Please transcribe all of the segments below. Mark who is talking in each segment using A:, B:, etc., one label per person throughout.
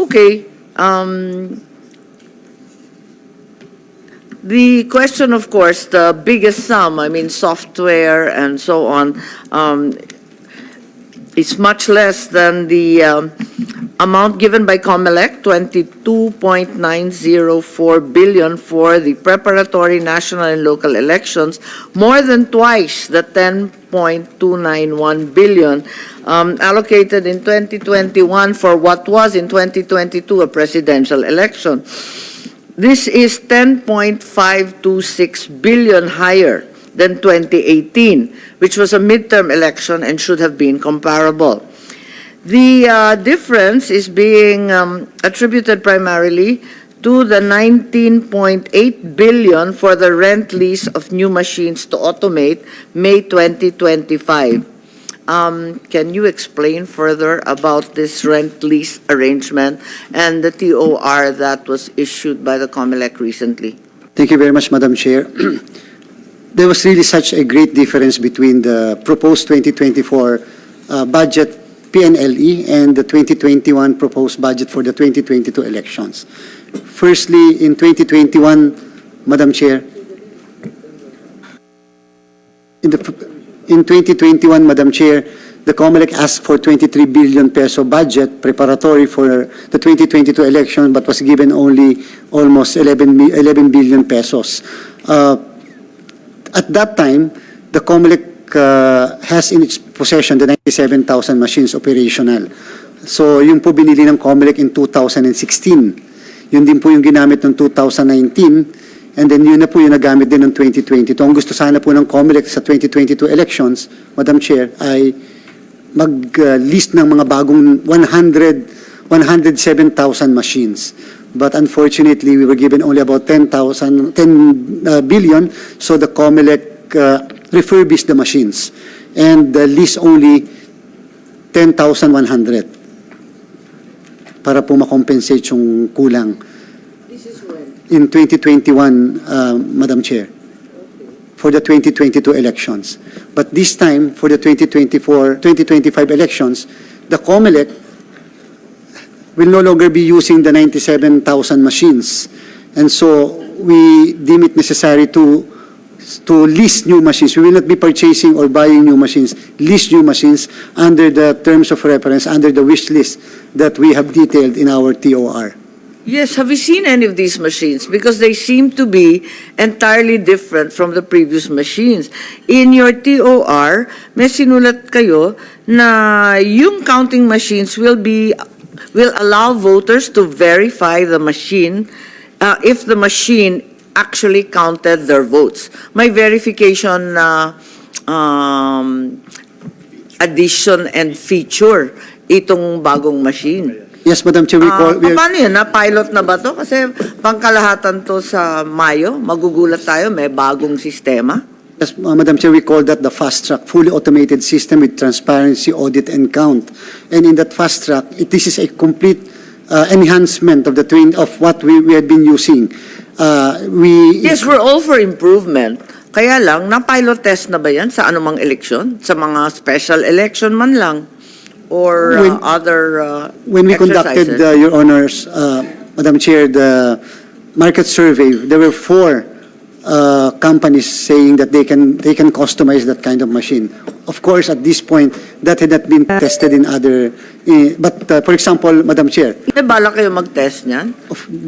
A: Okay. The question, of course, the biggest sum, I mean, software and so on, is much less than the amount given by COMELEC, 22.904 billion for the preparatory national and local elections, more than twice the 10.291 billion allocated in 2021 for what was in 2022 a presidential election. This is 10.526 billion higher than 2018, which was a midterm election and should have been comparable. The difference is being attributed primarily to the 19.8 billion for the rent lease of new machines to automate May 2025. Can you explain further about this rent lease arrangement and the TOR that was issued by the COMELEC recently?
B: Thank you very much, Madam Chair. There was really such a great difference between the proposed 2024 budget PNLE and the 2021 proposed budget for the 2022 elections. Firstly, in 2021, Madam Chair, in 2021, Madam Chair, the COMELEC asked for 23 billion peso budget preparatory for the 2022 election, but was given only almost 11 billion pesos. At that time, the COMELEC has in its possession the 97,000 machines operational. So yung po binili ng COMELEC in 2016. Yun din po yung ginamit ng 2019. And then yun na po yung nagamit din ng 2022. Ang gusto sana po ng COMELEC sa 2022 elections, Madam Chair, ay mag-list ng mga bagong 107,000 machines. But unfortunately, we were given only about 10 billion, so the COMELEC refurbished the machines and list only 10,100 para po makompensate yung kulang.
A: This is when?
B: In 2021, Madam Chair, for the 2022 elections. But this time, for the 2025 elections, the COMELEC will no longer be using the 97,000 machines. And so we deem it necessary to lease new machines. We will not be purchasing or buying new machines, lease new machines under the terms of reference, under the wish list that we have detailed in our TOR.
A: Yes, have you seen any of these machines? Because they seem to be entirely different from the previous machines. In your TOR, may sinulat kayo na yung counting machines will allow voters to verify the machine if the machine actually counted their votes. May verification addition and feature itong bagong machine.
B: Yes, Madam Chair,
A: Paano yun? Na-pilot na ba to? Kasi pangkalahatan to sa Mayo. Magugulat tayo, may bagong sistema.
B: Yes, Madam Chair, we call that the fast track, fully automated system with transparency, audit, and count. And in that fast track, this is a complete enhancement of what we had been using.
A: Yes, we're all for improvement. Kaya lang, na-pilot test na ba yan sa anumang eleksyon? Sa mga special election man lang? Or other
B: when we conducted, Your Honors, Madam Chair, the market survey, there were 4 companies saying that they can customize that kind of machine. Of course, at this point, that had not been tested in other. But for example, Madam Chair,
A: bala kayo mag-test niyan?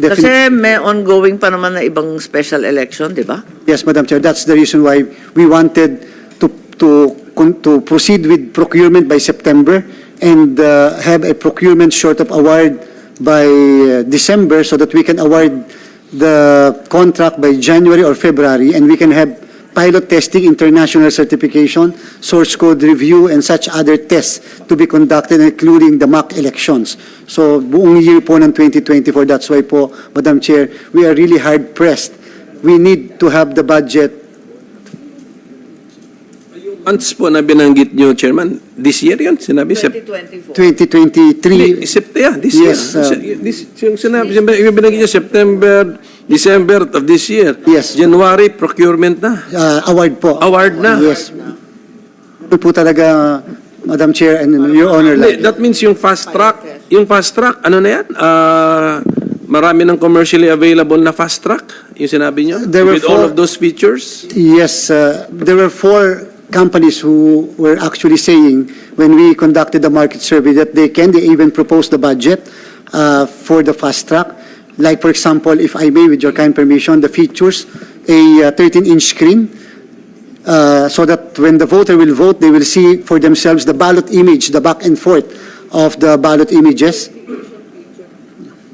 A: Kasi may ongoing pa naman na ibang special election, di ba?
B: Yes, Madam Chair. That's the reason why we wanted to proceed with procurement by September and have a procurement short of award by December so that we can award the contract by January or February, and we can have pilot testing, international certification, source code review, and such other tests to be conducted, including the mock elections. So buong year po ng 2024, that's why po, Madam Chair, we are really hard-pressed. We need to have the budget.
C: Months po na binanggit nyo, Chairman, this year yun, sinabi?
B: 2023.
C: This year. Yung sinabi, yung binanggit nyo, September, December of this year.
B: Yes.
C: January, procurement na.
B: Award po.
C: Award na.
B: Yes. Po talaga, Madam Chair and Your Honor.
C: Hindi, that means yung fast track, ano na yan? Marami ng commercially available na fast track, yung sinabi nyo?
B: There were
C: With all
B: four-
C: of those features?
B: Yes, there were 4 companies who were actually saying when we conducted the market survey that they even propose the budget for the fast track. Like, for example, if I may, with your kind permission, the features, a 13-inch screen, so that when the voter will vote, they will see for themselves the ballot image, the back and forth of the ballot images.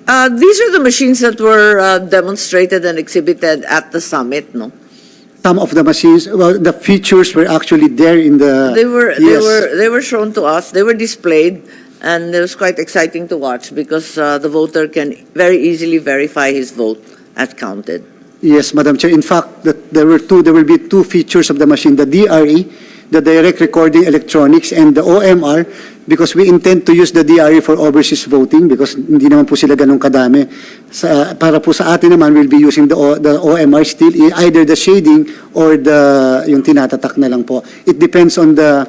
A: These are the machines that were demonstrated and exhibited at the summit, no?
B: Some of the machines, well, the features were actually there in the. Yes.
A: They were shown to us, they were displayed, and it was quite exciting to watch because the voter can very easily verify his vote as counted.
B: Yes, Madam Chair. In fact, there will be 2 features of the machine, the DRE, the direct recording electronics, and the OMR, because we intend to use the DRE for overseas voting because hindi naman po sila ganun kadami. Para po sa atin naman, we'll be using the OMR still, either the shading or yung tinatatak na lang po. It depends on the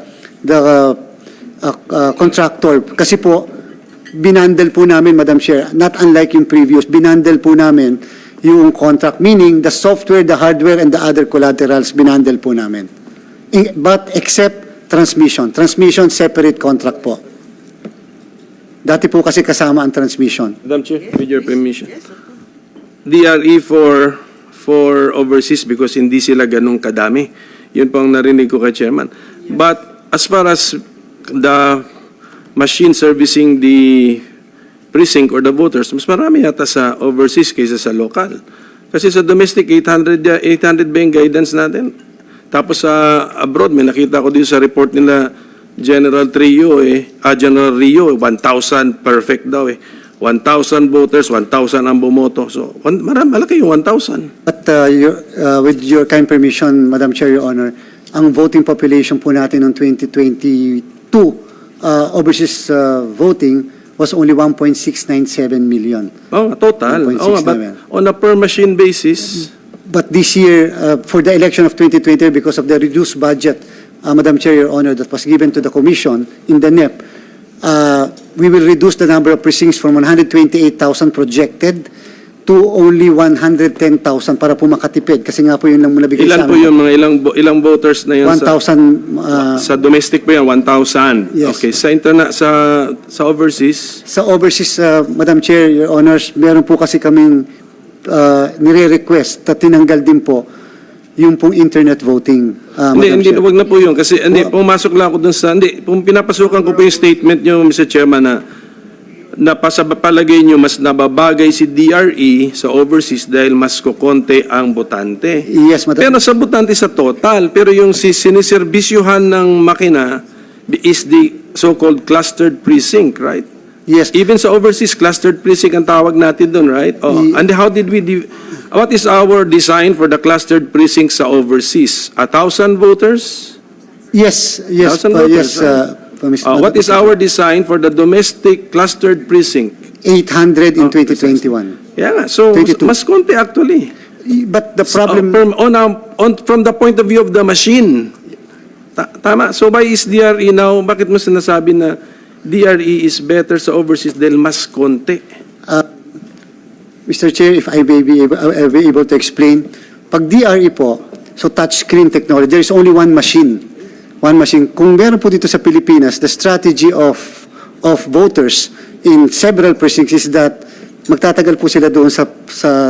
B: contractor. Kasi po, binandel po namin, Madam Chair, not unlike yung previous, binandel po namin yung contract, meaning the software, the hardware, and the other collaterals, binandel po namin. But except transmission. Transmission, separate contract po. Dati po kasi kasama ang transmission.
C: Madam Chair, with your permission. DRE for overseas because hindi sila ganun kadami. Yun pang narinig ko kay Chairman. But as far as the machine servicing the precinct or the voters, mas marami yata sa overseas kaysa sa local. Kasi sa domestic, 800 ba yung guidance natin? Tapos sa abroad, may nakita ko dito sa report nila, General Rio, 1,000 perfect daw 1,000 voters, 1,000 ang bumoto. So, malaki yung 1,000.
B: But with your kind permission, Madam Chair, Your Honor, ang voting population po natin noong 2022, overseas voting was only 1.697 million.
C: Oh, total. Oh, but on a per machine basis,
B: But this year, for the election of 2020, because of the reduced budget, Madam Chair, Your Honor, that was given to the Commission in the NEP, we will reduce the number of precincts from 128,000 projected to only 110,000 para po makatipid. Kasi nga po yun lang muna bigay
C: ilan
B: sa
C: po
B: amin.
C: yung mga ilang voters na yun
B: 1,000.
C: sa domestic po yan, 1,000.
B: Yes.
C: Okay, sa overseas,
B: Sa overseas, Madam Chair, Your Honors, meron po kasi kaming nire-request na tinanggal din po yung pong internet voting.
C: hindi, wag na po yun. Kasi pumasok lang ako dun sa, pinapasukan ko po yung statement nyo, Mr. Chairman, na palagay nyo mas nababagay si DRE sa overseas dahil mas kukonte ang botante.
B: Yes, Madam.
C: Pero sa botante sa total, pero yung siniserbisyuhan ng makina is the so-called clustered precinct, right?
B: Yes.
C: Even sa overseas, clustered precinct ang tawag natin doon, right? Oh, and how did we, what is our design for the clustered precinct sa overseas? 1,000 voters?
B: Yes,
C: 1,000 voters,
B: Mr.
C: What is our design for the domestic clustered precinct?
B: 800 in 2021.
C: Yeah nga, so
B: 22.
C: mas konti actually.
B: But the problem,
C: From the point of view of the machine, tama. So by is DRE now, bakit mo sinasabi na DRE is better sa overseas dahil mas konti?
B: Mr. Chair, if I may be able to explain, pag DRE po, so touchscreen technology, there is only one machine. One machine. Kung meron po dito sa Pilipinas, the strategy of voters in several precincts is that magtatagal po sila doon sa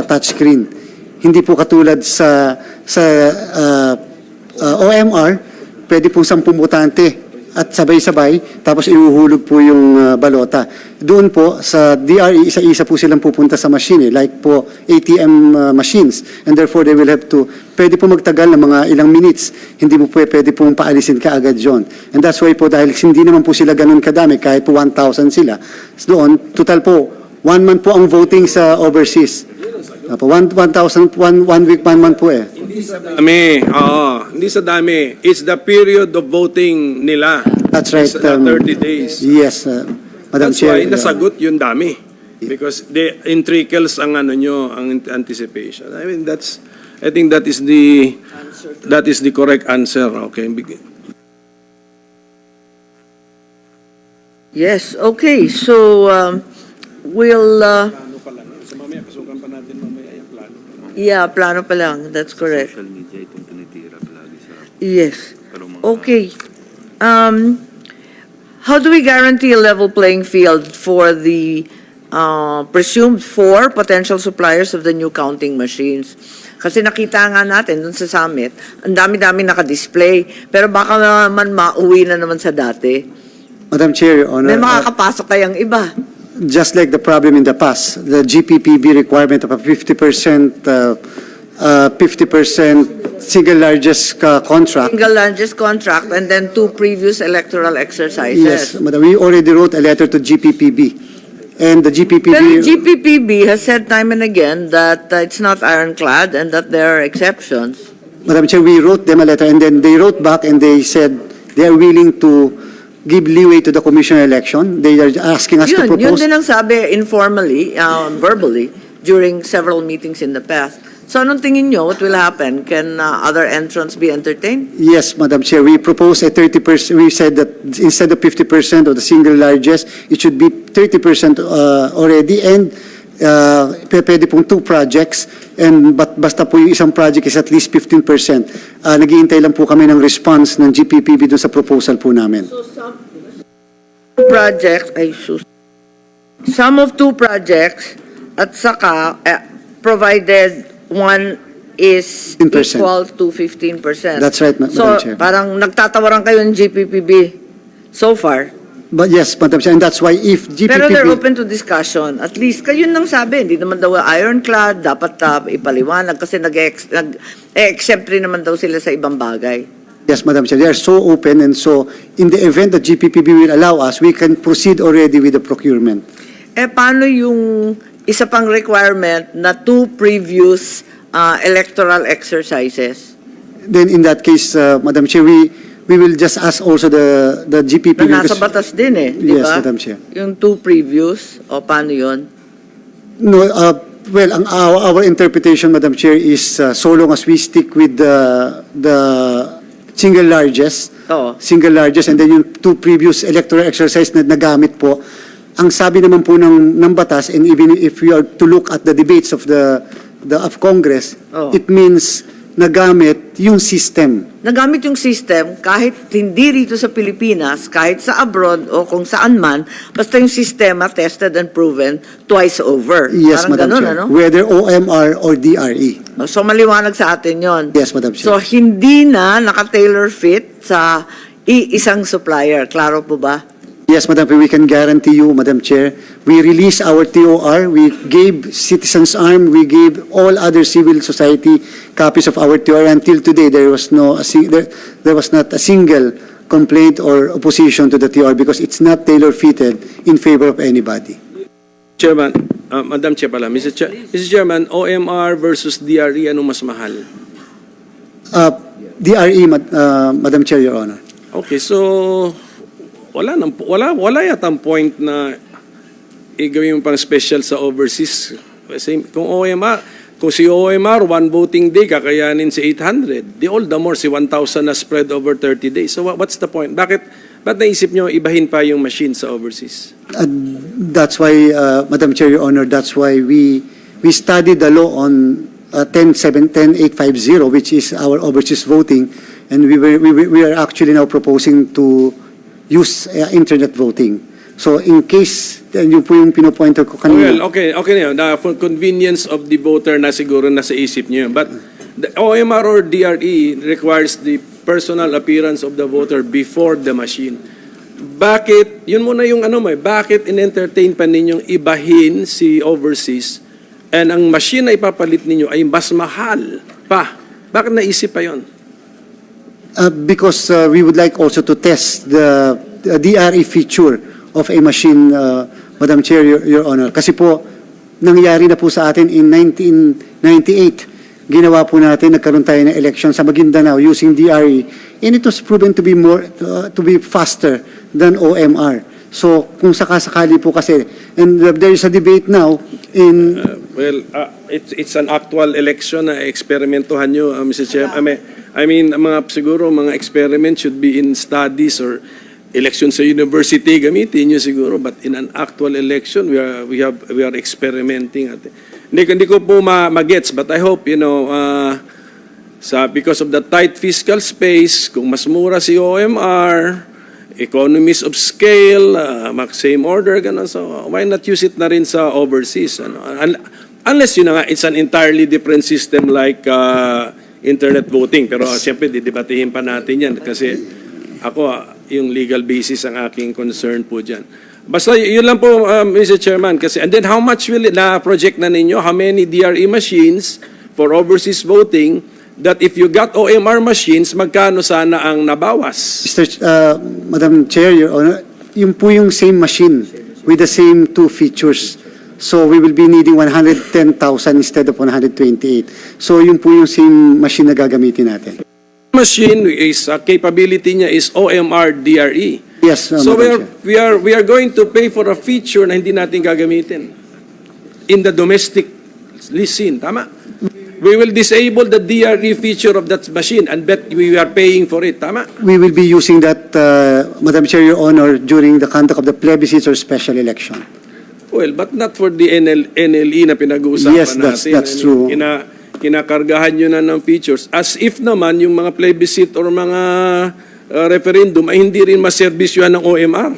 B: touchscreen. Hindi po katulad sa OMR, pwede pong 10 botante at sabay-sabay, tapos ihuhulog po yung balota. Doon po, sa DRE, isa-isa po silang pupunta sa machine, like po ATM machines. And therefore, they will have to, pwede po magtagal ng mga ilang minutes. Hindi mo pwede pong paalisin ka agad yun. And that's why po, dahil hindi naman po sila ganun kadami, kahit po 1,000 sila. So doon, total po, 1 month po ang voting sa overseas. 1,000, 1 week, 1 month po
C: Hindi sa dami. It's the period of voting nila.
B: That's right.
C: It's 30 days.
B: Yes, Madam
C: That's
B: Chair.
C: why nasagot yung dami. Because in trickles ang ang anticipation. I mean, I think that is the correct answer. Okay.
A: Yes, okay. So, we'll,
C: Plano pa lang. So mamaya, pasukan pa natin mamaya yung plano.
A: yeah, plano pa lang. That's correct.
D: Social media itong tinitira palagi sa
A: Yes.
D: pero mga
A: Okay. How do we guarantee a level playing field for the presumed 4 potential suppliers of the new counting machines? Kasi nakita nga natin dun sa summit, ang dami-dami naka-display, pero baka naman mauwi na naman sa dati.
B: Madam Chair, Your Honor,
A: May makakapasok kayang iba.
B: just like the problem in the past, the GPPB requirement of a 50% single largest contract.
A: Single largest contract and then 2 previous electoral exercises.
B: Yes, Madam, we already wrote a letter to GPPB. And the
A: Pero
B: GPPB,
A: GPPB has said time and again that it's not ironclad and that there are exceptions.
B: Madam Chair, we wrote them a letter and then they wrote back and they said they are willing to give leeway to the commission election. They are asking us to
A: Yun
B: propose.
A: din ang sabi informally, verbally, during several meetings in the past. So anong tingin nyo, what will happen? Can other entrants be entertained?
B: Yes, Madam Chair, we propose a 30%, we said that instead of 50% of the single largest, it should be 30% already and pwede pong 2 projects and basta po yung isang project is at least 15%. Naghihintay lang po kami ng response ng GPPB doon sa proposal po namin.
A: Projects, some of 2 projects at saka provided one is
B: 15%.
A: equal to 15%.
B: That's right, Madam
A: So
B: Chair.
A: parang nagtatawaran kayo ng GPPB so far.
B: But yes, Madam Chair, and that's why if
A: Pero they're
B: GPPB,
A: open to discussion. At least, kayo nang sabi, hindi naman daw ironclad, dapat ipaliwanag kasi nag-exempt rin naman daw sila sa ibang bagay.
B: yes, Madam Chair, they are so open and so in the event that GPPB will allow us, we can proceed already with the procurement.
A: Paano yung isa pang requirement na 2 previous electoral exercises
B: Then in that case, Madam Chair, we will just ask also the GPPB.
A: na nasa
B: because-
A: batas din di
B: Yes,
A: ba?
B: Madam Chair.
A: Yung 2 previous, o paano yun?
B: No, well, our interpretation, Madam Chair, is so long as we stick with the single largest,
A: Oo.
B: and then yung 2 previous electoral exercise na nagamit po, ang sabi naman po ng batas, and even if we are to look at the debates of of Congress,
A: Oh.
B: it means nagamit yung system.
A: Nagamit yung system kahit hindi rito sa Pilipinas, kahit sa abroad o kung saan man, basta yung sistema tested and proven twice over.
B: Yes,
A: Parang
B: Madam
A: ganun,
B: Chair.
A: ano?
B: Whether OMR or DRE.
A: So maliwanag sa atin yon.
B: Yes, Madam Chair.
A: So hindi na naka-tailor fit sa isang supplier. Klaro po ba?
B: Yes, Madam Chair, we can guarantee you, Madam Chair, we released our TOR, we gave Citizens Arm, we gave all other civil society copies of our TOR. Until today, there was not a single complaint or opposition to the TOR because it's not tailor-fitted in favor of anybody.
C: Chairman, Madam Chair pala, Mr. Chairman, OMR versus DRE, anong mas mahal?
B: DRE, Madam Chair, Your Honor.
C: Okay, so wala yatang point na gawin mo pang special sa overseas. Kasi kung si OMR, 1 voting day, kakayanin si 800. All the more, si 1,000 na spread over 30 days. So what's the point? Bakit naisip nyo ibahin pa yung machine sa overseas?
B: That's why, Madam Chair, Your Honor, that's why we studied the law on 10850, which is our overseas voting, and we are actually now proposing to use internet voting. So in case, yun po yung pinopointer ko kanina.
C: Well, okay na yun. For convenience of the voter na siguro nasa isip nyo yun. But the OMR or DRE requires the personal appearance of the voter before the machine. Bakit, yun muna yung bakit in-entertain pa ninyong ibahin si overseas and ang machine na ipapalit ninyo ay mas mahal pa? Bakit naisip pa yun?
B: Because we would like also to test the DRE feature of a machine, Madam Chair, Your Honor. Kasi po, nangyari na po sa atin in 1998. Ginawa po natin, nagkaroon tayo ng election sa Maguindanao using DRE. And it was proven to be to be faster than OMR. So, kung sakasakali po kasi, and there is a debate now in...
C: It's an actual election na eksperimentuhan nyo, Mr. Chair. I mean, siguro mga experiment should be in studies or election sa university, gamitin nyo siguro. But in an actual election, we are experimenting. Hindi ko po magets, but I hope, because of the tight fiscal space, kung mas mura si OMR, economies of scale, same order, gano'n. So why not use it na rin sa overseas? Unless it's an entirely different system like internet voting. Pero siyempre, didebatehin pa natin yan kasi ako, yung legal basis ang aking concern po dyan. Basta yun lang po, Mr. Chairman. Kasi, and then how much will it, na-project na ninyo, how many DRE machines for overseas voting, that if you got OMR machines, magkano sana ang nabawas?
B: Madam Chair, Your Honor, yun po yung same machine with the same two features. So we will be needing 110,000 instead of 128. So yun po yung same machine na gagamitin natin.
C: Machine is capability niya is OMR DRE.
B: Yes,
C: So
B: Madam Chair.
C: we are going to pay for a feature na hindi natin gagamitin in the domestic scene, tama? We will disable the DRE feature of that machine and bet we are paying for it, tama?
B: We will be using that, Madam Chair, Your Honor, during the conduct of the plebiscites or special election.
C: Well, but not for the NLE na pinag-uusapan
B: Yes,
C: natin.
B: that's true.
C: Kinakargahan nyo na ng features. As if naman yung mga plebiscite or mga referendum ay hindi rin maservisyuhan ng OMR.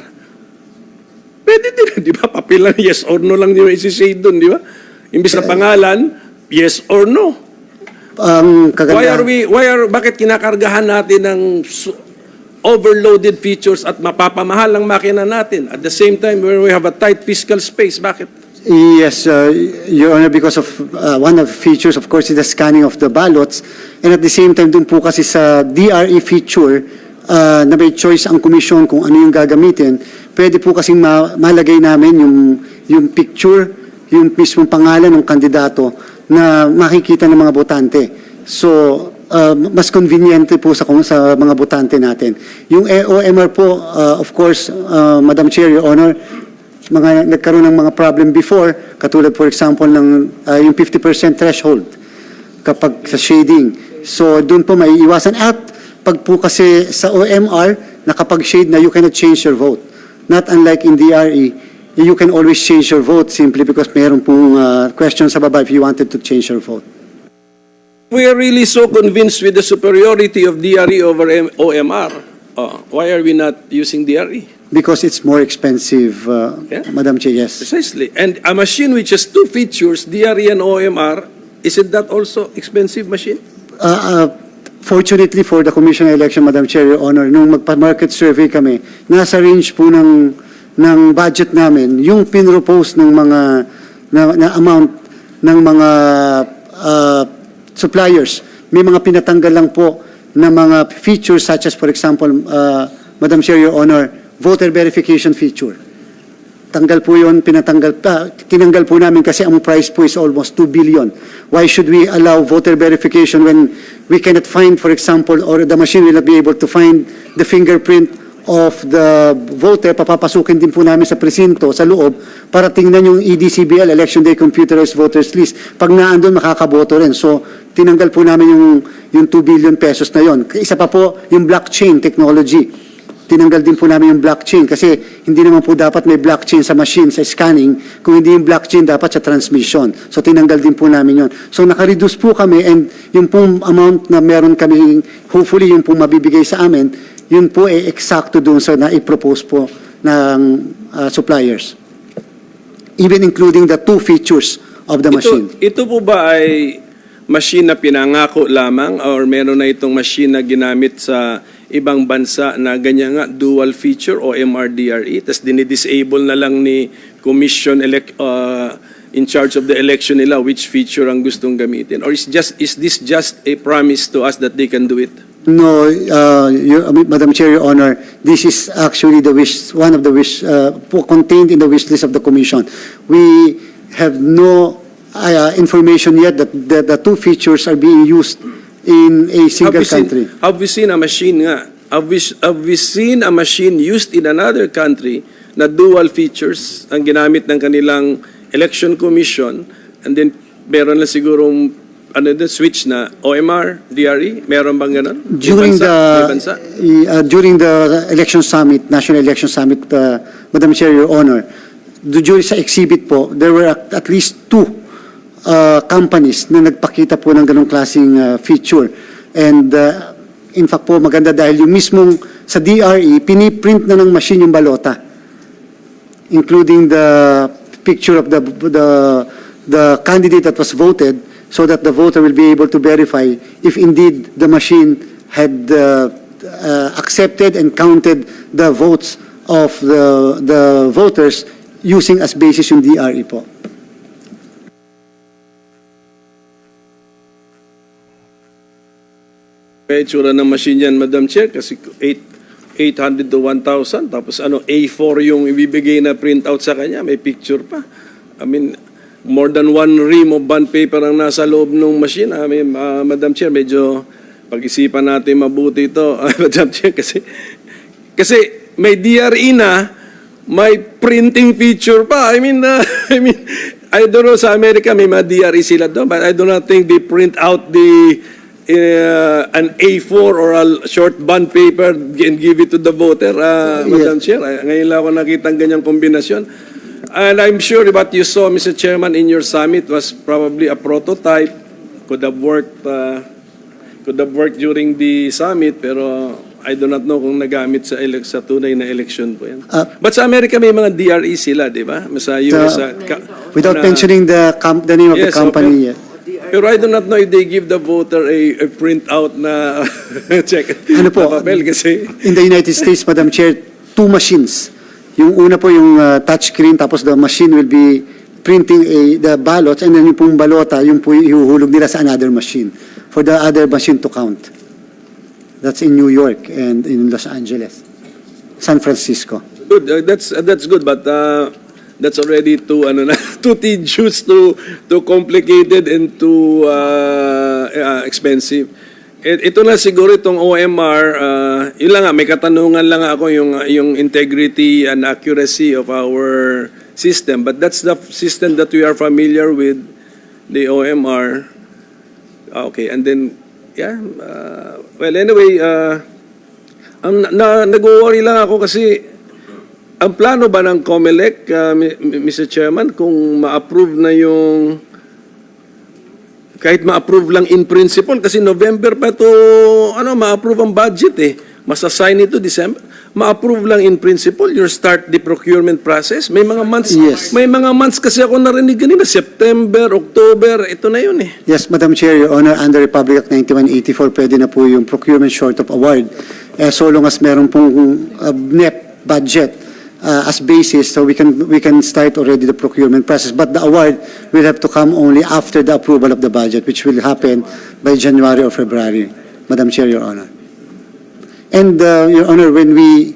C: Pwede din, di ba? Papel lang, yes or no lang nyo isi-say doon, di ba? Imbis na pangalan, yes or no. Bakit kinakargahan natin ng overloaded features at mapapamahal ang makina natin? At the same time, when we have a tight fiscal space, bakit?
B: Yes, Your Honor, because of one of the features, of course, is the scanning of the ballots. And at the same time, dun po kasi sa DRE feature, na may choice ang komisyon kung ano yung gagamitin, pwede po kasing malagay namin yung picture, yung mismong pangalan ng kandidato na makikita ng mga botante. So, mas conveniente po sa mga botante natin. Yung OMR po, of course, Madam Chair, Your Honor, nagkaroon ng mga problem before, katulad for example ng yung 50% threshold kapag sa shading. So doon po may iwasan. At pag po kasi sa OMR, nakapag-shade na, you cannot change your vote. Not unlike in DRE, you can always change your vote simply because mayroon pong question sa baba if you wanted to change your vote.
C: We are really so convinced with the superiority of DRE over OMR. Why are we not using DRE?
B: Because it's more expensive,
C: Yeah.
B: Madam Chair, yes.
C: Precisely. And a machine which has two features, DRE and OMR, isn't that also expensive machine?
B: Fortunately for the Commission on Election, Madam Chair, Your Honor, nung magpa-market survey kami, nasa range po ng budget namin, yung pinropose ng mga na amount ng mga suppliers, may mga pinatanggal lang po na mga features such as, for example, Madam Chair, Your Honor, voter verification feature. Tinanggal po namin kasi ang price po is almost 2 billion. Why should we allow voter verification when we cannot find, for example, or the machine will not be able to find the fingerprint of the voter? Papapasukin din po namin sa presinto, sa loob, para tingnan yung EDCBL, Election Day Computerized Voters List. Pag naandun, makakaboto rin. So, tinanggal po namin yung 2 billion pesos na yon. Isa pa po, yung blockchain technology. Tinanggal din po namin yung blockchain kasi hindi naman po dapat may blockchain sa machine, sa scanning, kung hindi yung blockchain dapat sa transmission. So tinanggal din po namin yon. So nakareduce po kami and yung pong amount na meron kami, hopefully yung pong mabibigay sa amin, yun po ay eksakto doon sa na-propose po ng suppliers. Even including the two features of the machine.
C: Ito po ba ay machine na pinangako lamang or meron na itong machine na ginamit sa ibang bansa na ganyan nga dual feature o MRDRE tas dinidisable na lang ni commission in charge of the election nila which feature ang gustong gamitin, or is this just a promise to us that they can do it?
B: No, Madam Chair, Your Honor, this is actually the wish, one of the wish contained in the wish list of the Commission. We have no information yet that the two features are being used in a single country.
C: Have we seen a machine nga? Have we seen a machine used in another country na dual features ang ginamit ng kanilang election commission and then meron na sigurong switch na OMR, DRE? Meron bang ganun? May
B: During
C: bansa?
B: during the election summit, National Election Summit, Madam Chair, Your Honor, during sa exhibit po, there were at least two companies na nagpakita po ng ganong klaseng feature. And in fact po, maganda dahil yung mismong sa DRE, piniprint na ng machine yung balota, including the picture of the candidate that was voted, so that the voter will be able to verify if indeed the machine had accepted and counted the votes of the voters using as basis yung DRE po.
C: May itsura ng machine yan, Madam Chair, kasi 800 to 1,000, tapos A4 yung ibibigay na printout sa kanya, may picture pa. I mean, more than one ream of bond paper ang nasa loob ng machine. I mean, Madam Chair, medyo pag-isipan natin mabuti ito, Madam Chair, kasi may DRE na, may printing feature pa. I mean, I don't know, sa Amerika may mga DRE sila doon, but I do not think they print out an A4 or a short bond paper and give it to the voter, Madam Chair. Ngayon lang ako nakita ang ganyang kombinasyon. And I'm sure what you saw, Mr. Chairman, in your summit was probably a prototype. Could have worked during the summit, pero I do not know kung nagamit sa tunay na election po yan. But sa Amerika may mga DRE sila, di ba? Sa US.
B: Without mentioning the name of the
C: Yes,
B: company.
C: Pero I do not know if they give the voter a printout na check
B: Ano po?
C: na papel kasi.
B: In the United States, Madam Chair, two machines. Yung una po yung touchscreen, tapos the machine will be printing the ballots, and then yung pong balota, yung po ihuhulog nila sa another machine for the other machine to count. That's in New York and in Los Angeles, San Francisco.
C: Good. That's good, but that's already too too tedious, too complicated, and too expensive. Ito na siguro itong OMR, yun lang nga, may katanungan lang ako yung integrity and accuracy of our system. But that's the system that we are familiar with, the OMR. Okay, and then, yeah, well, anyway, nag-worry lang ako kasi ang plano ba ng COMELEC, Mr. Chairman, kung ma-approve na yung kahit ma-approve lang in principle, kasi November pa to ma-approve ang budget eh. Masasign ito December. Ma-approve lang in principle, you start the procurement process. May mga months,
B: Yes.
C: may mga months kasi ako narinig ganina, September, October, ito na yun eh.
B: Yes, Madam Chair, Your Honor, under Republic Act 9184, pwede na po yung procurement short of award. So long as meron pong NEP budget as basis, so we can start already the procurement process. But the award will have to come only after the approval of the budget, which will happen by January or February, Madam Chair, Your Honor. And Your Honor, when we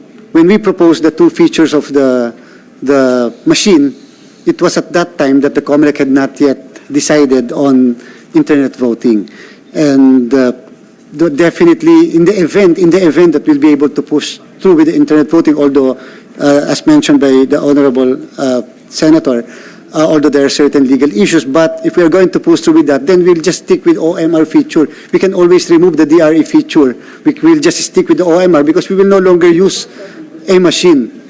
B: proposed the two features of the machine, it was at that time that the COMELEC had not yet decided on internet voting, and definitely in the event that we'll be able to push through with the internet voting, although as mentioned by the Honorable Senator, although there are certain legal issues, but if we are going to push through with that, then we'll just stick with OMR feature. We can always remove the DRE feature. We will just stick with the OMR because we will no longer use a machine.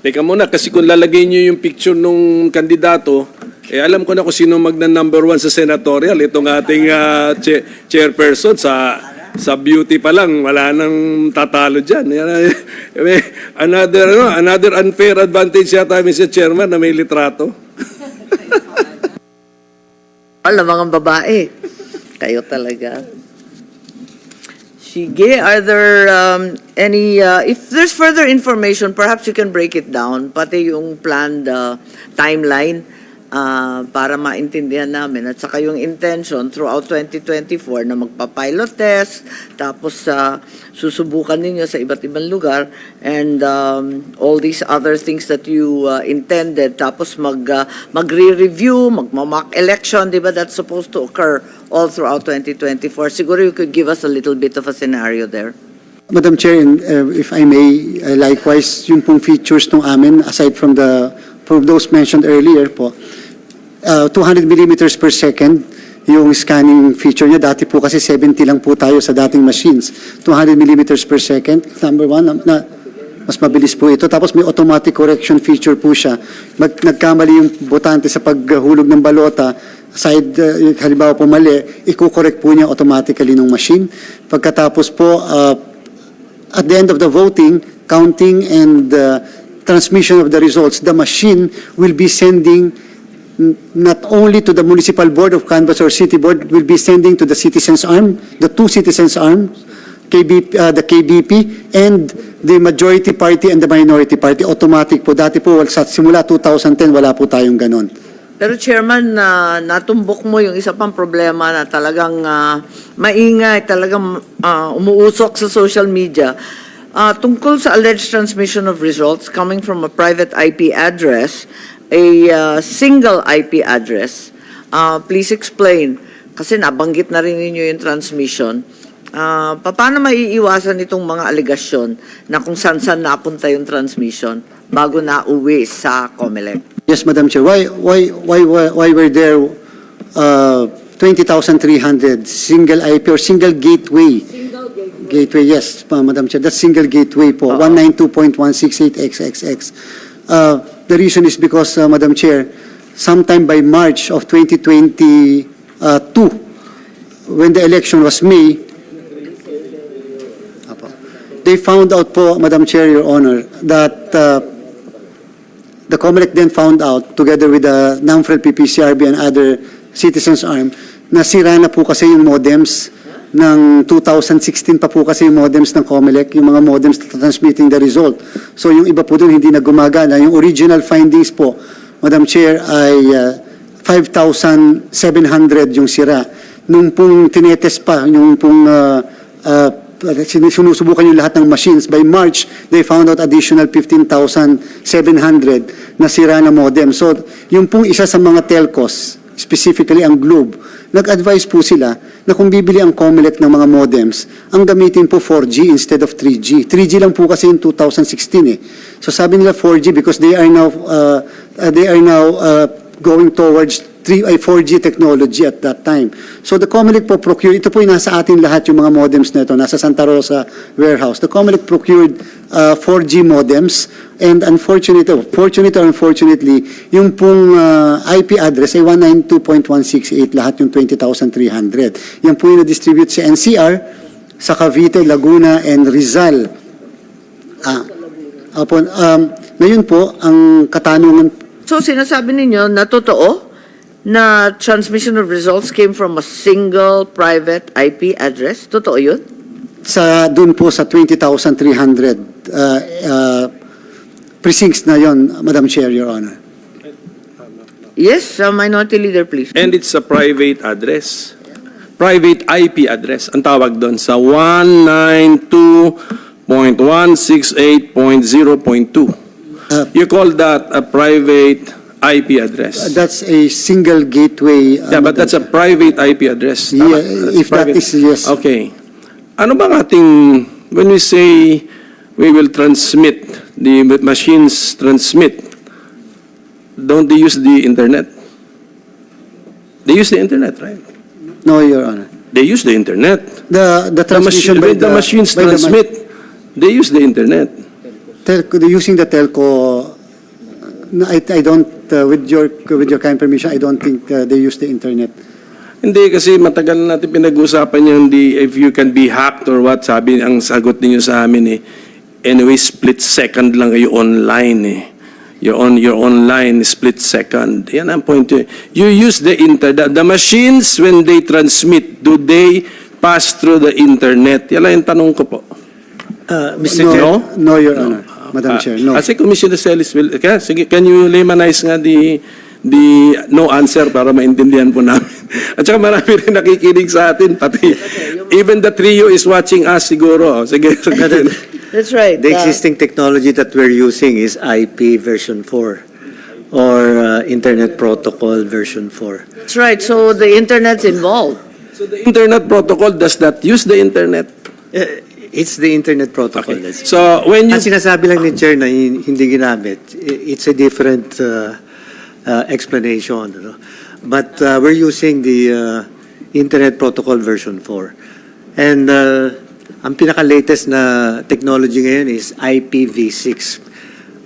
C: Teka muna, kasi kung lalagay niyo yung picture nung kandidato, alam ko na kung sino number one sa senatorial. Itong ating chairperson sa beauty pa lang, wala nang tatalo dyan. Another unfair advantage yata, Mr. Chairman, na may litrato.
A: Alam, mga babae. Kayo talaga. Sige, are there any, if there's further information, perhaps you can break it down, pati yung planned timeline para maintindihan namin. At saka yung intention throughout 2024 na magpa-pilot test, tapos susubukan ninyo sa iba't ibang lugar, and all these other things that you intended, tapos magre-review, magmamock election, di ba? That's supposed to occur all throughout 2024. Siguro you could give us a little bit of a scenario there.
B: Madam Chair, and, if I may, likewise, yung pong features nung amin, aside from those mentioned earlier po, 200 millimeters per second, yung scanning feature niya. Dati po kasi 70 lang po tayo sa dating machines. 200 millimeters per second, number one, mas mabilis po ito. Tapos may automatic correction feature po siya. Nagkamali yung botante sa paghulog ng balota, halimbawa po mali, i-correct po niya automatically ng machine. Pagkatapos po, at the end of the voting, counting and transmission of the results, the machine will be sending not only to the municipal board of canvass or city board, will be sending to the citizens' arm, the two citizens' arms, the KBP, and the majority party and the minority party. Automatic po. Dati po, sa simula 2010, wala po tayong ganon.
A: Pero Chairman, natumbok mo yung isa pang problema na talagang maingay, talagang umuusok sa social media. Tungkol sa alleged transmission of results coming from a private IP address, a single IP address. Please explain, kasi nabanggit na rin ninyo yung transmission. Paano maiiwasan itong mga alegasyon na kung saan-saan napunta yung transmission bago na uwi sa COMELEC?
B: Yes, Madam Chair. Why were there 20,300 single IP or single gateway? Gateway, yes, Madam Chair. That's single gateway po, 192.168xxx. The reason is because, Madam Chair, sometime by March of 2022, when the election was May, they found out po, Madam Chair, Your Honor, that the COMELEC then found out, together with the NAMFREL, PPCRB, and other citizens' arm, na sira na po kasi yung modems ng 2016 pa po kasi yung modems ng COMELEC, yung mga modems transmitting the result. So yung iba po doon hindi na gumagana. Yung original findings po, Madam Chair, ay 5,700 yung sira. Nung pong tinetest pa, yung pong sinusubukan yung lahat ng machines, by March, they found out additional 15,700 na sira na modem. So yung pong isa sa mga telcos, specifically ang Globe, nag-advise po sila na kung bibili ang COMELEC ng mga modems, ang gamitin po 4G instead of 3G. 3G lang po kasi in 2016 eh. So sabi nila 4G because they are now going towards 4G technology at that time. So the COMELEC po procured, ito po yung nasa atin lahat yung mga modems na ito, nasa Santa Rosa warehouse. The COMELEC procured 4G modems, and unfortunately, yung pong IP address ay 192.168, lahat yung 20,300. Yan po yung na-distribute sa NCR, sa Cavite, Laguna, and Rizal. Ngayon po, ang katanungan.
A: So sinasabi ninyo na totoo na transmission of results came from a single private IP address? Totoo yun?
B: Dun po sa 20,300 precincts na yon, Madam Chair, Your Honor.
A: Yes, Minority Leader, please.
C: And it's a private address. Private IP address. Ang tawag doon sa 192.168.0.2. You call that a private IP address?
B: That's a single gateway.
C: Yeah, but that's a private IP address.
B: Yeah,
C: That's
B: if that is, yes.
C: Okay. Ano bang ating, when we say we will transmit, the machines transmit, don't they use the internet? They use the internet, right?
B: No, Your Honor.
C: They use the internet.
B: The transmission by
C: the machines
B: by the
C: transmit, they use the internet.
B: using the telco. No, I don't, with your kind permission, I don't think they use the internet.
C: Hindi, kasi matagal na natin pinag-usapan yung if you can be hacked or what, sabi, ang sagot ninyo sa amin eh, anyway, split second lang kayo online eh. You're online, split second. Yan ang point. You use the internet. The machines, when they transmit, do they pass through the internet? Yan lang yung tanong ko po.
B: Mr. Chair, no, Your Honor. Madam Chair, no.
C: Kasi Commissioner Celis will, sige, can you laymanize nga no answer para maintindihan po namin. At saka marami rin nakikinig sa atin, pati even the trio is watching us siguro. Sige.
A: That's right.
E: The existing technology that we're using is IP version 4 or Internet Protocol version 4.
A: That's right. So the internet's involved.
C: So the internet protocol does not use the internet.
E: It's the Internet Protocol.
C: Okay. So when you
E: Ang sinasabi lang ni Chair na hindi ginamit, it's a different explanation. Ano? But we're using the Internet Protocol version 4. And ang pinaka-latest na technology ngayon is IPv6.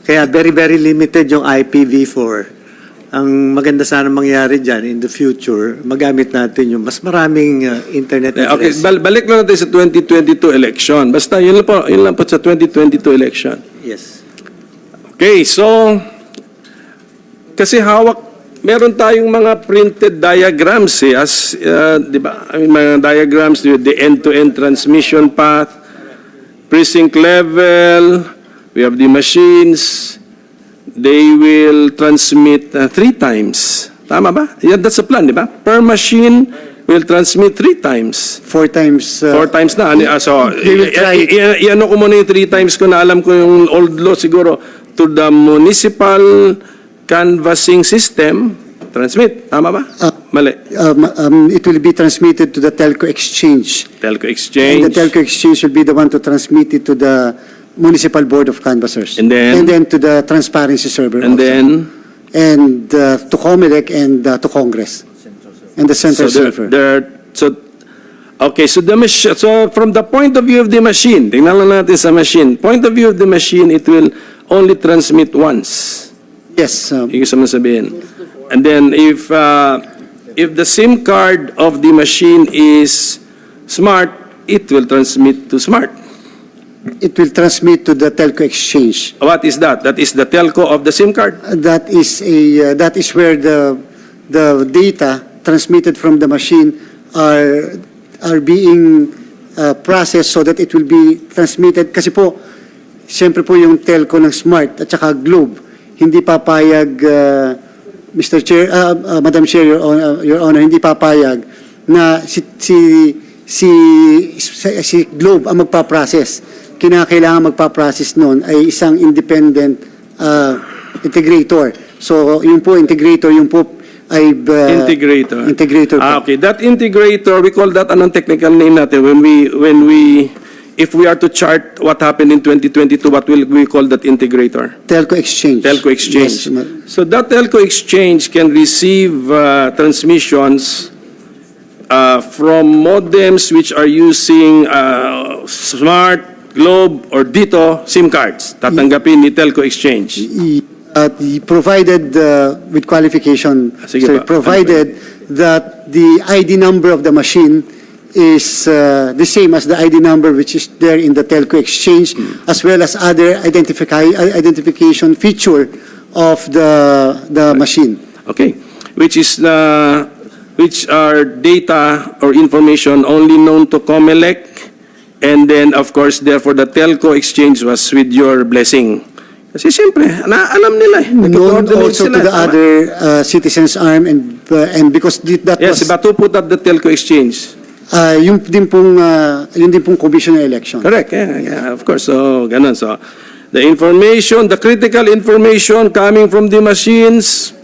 E: Kaya very, very limited yung IPv4. Ang maganda sana mangyari dyan in the future, magamit natin yung mas maraming internet
C: Okay,
E: address.
C: balik lang natin sa 2022 election. Basta yun lang po sa 2022 election.
E: Yes.
C: Okay, so kasi meron tayong mga printed diagrams as di ba? I mean, mga diagrams with the end-to-end transmission path, precinct level, we have the machines, they will transmit 3 times. Tama ba? Yeah, that's the plan, di ba? Per machine will transmit 3 times.
B: 4 times.
C: 4 times na. So,
B: They will try.
C: i-ano ko muna yung 3 times ko na alam ko yung old law siguro to the municipal canvassing system, transmit. Tama ba? Mali.
B: It will be transmitted to the telco exchange.
C: Telco
B: And
C: exchange.
B: the telco exchange will be the one to transmit it to the municipal board of canvassers.
C: And then?
B: to the transparency server.
C: And
B: also.
C: then,
B: And to COMELEC and to Congress. And the central server.
C: okay, so from the point of view of the machine, tingnan lang natin sa machine. Point of view of the machine, it will only transmit once.
B: Yes.
C: Yung gusto mo sabihin. And then if the SIM card of the machine is smart, it will transmit to smart.
B: It will transmit to the telco exchange.
C: What is that? That is the telco of the SIM card.
B: That is where the data transmitted from the machine are being processed so that it will be transmitted. Kasi po, siyempre po yung telco ng Smart at saka Globe, hindi papayag, Mr. Chair, Madam Chair, Your Honor, hindi papayag na si Globe ang magpa-process. Kinakailangan magpa-process noon ay isang independent integrator. So, yung po integrator, yung po ay
C: Integrator.
B: Integrator po.
C: Okay, that integrator, we call that anong technical name natin if we are to chart what happened in 2022, what will we call that integrator?
B: Telco exchange.
C: Telco exchange.
B: Yes,
C: So that telco exchange can receive transmissions from modems which are using Smart, Globe, or Dito SIM cards. Tatanggapin ni telco exchange.
B: Provided with qualification,
C: Sige
B: sorry,
C: pa.
B: provided that the ID number of the machine is the same as the ID number which is there in the telco exchange, as well as other identification feature of the machine.
C: Okay, which are data or information only known to COMELEC, and then of course therefore the telco exchange was with your blessing. Kasi siyempre, alam nila eh.
B: Known
C: Nag-coordinate
B: also
C: sila,
B: to the
C: tama?
B: other citizens arm and because that
C: Yes,
B: was
C: but who put up the telco exchange?
B: yung din pong commission election.
C: Correct, yeah, of course. So, ganun. So, the information, the critical information coming from the machines,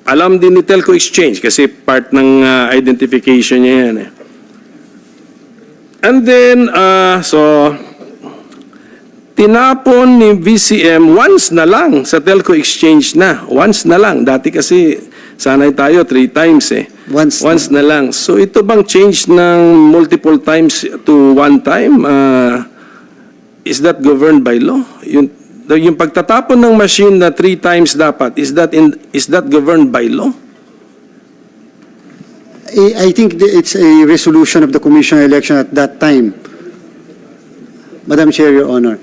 C: alam din ni telco exchange kasi part ng identification niya yan eh. And then, tinapon ni VCM once na lang sa telco exchange na. Once na lang. Dati kasi sanay tayo 3 times eh.
B: Once
C: na lang. So ito bang change ng multiple times to 1 time? Is that governed by law? Yung pagtatapon ng machine na 3 times dapat, is that governed by law?
B: I think it's a resolution of the commission election at that time. Madam Chair, Your Honor.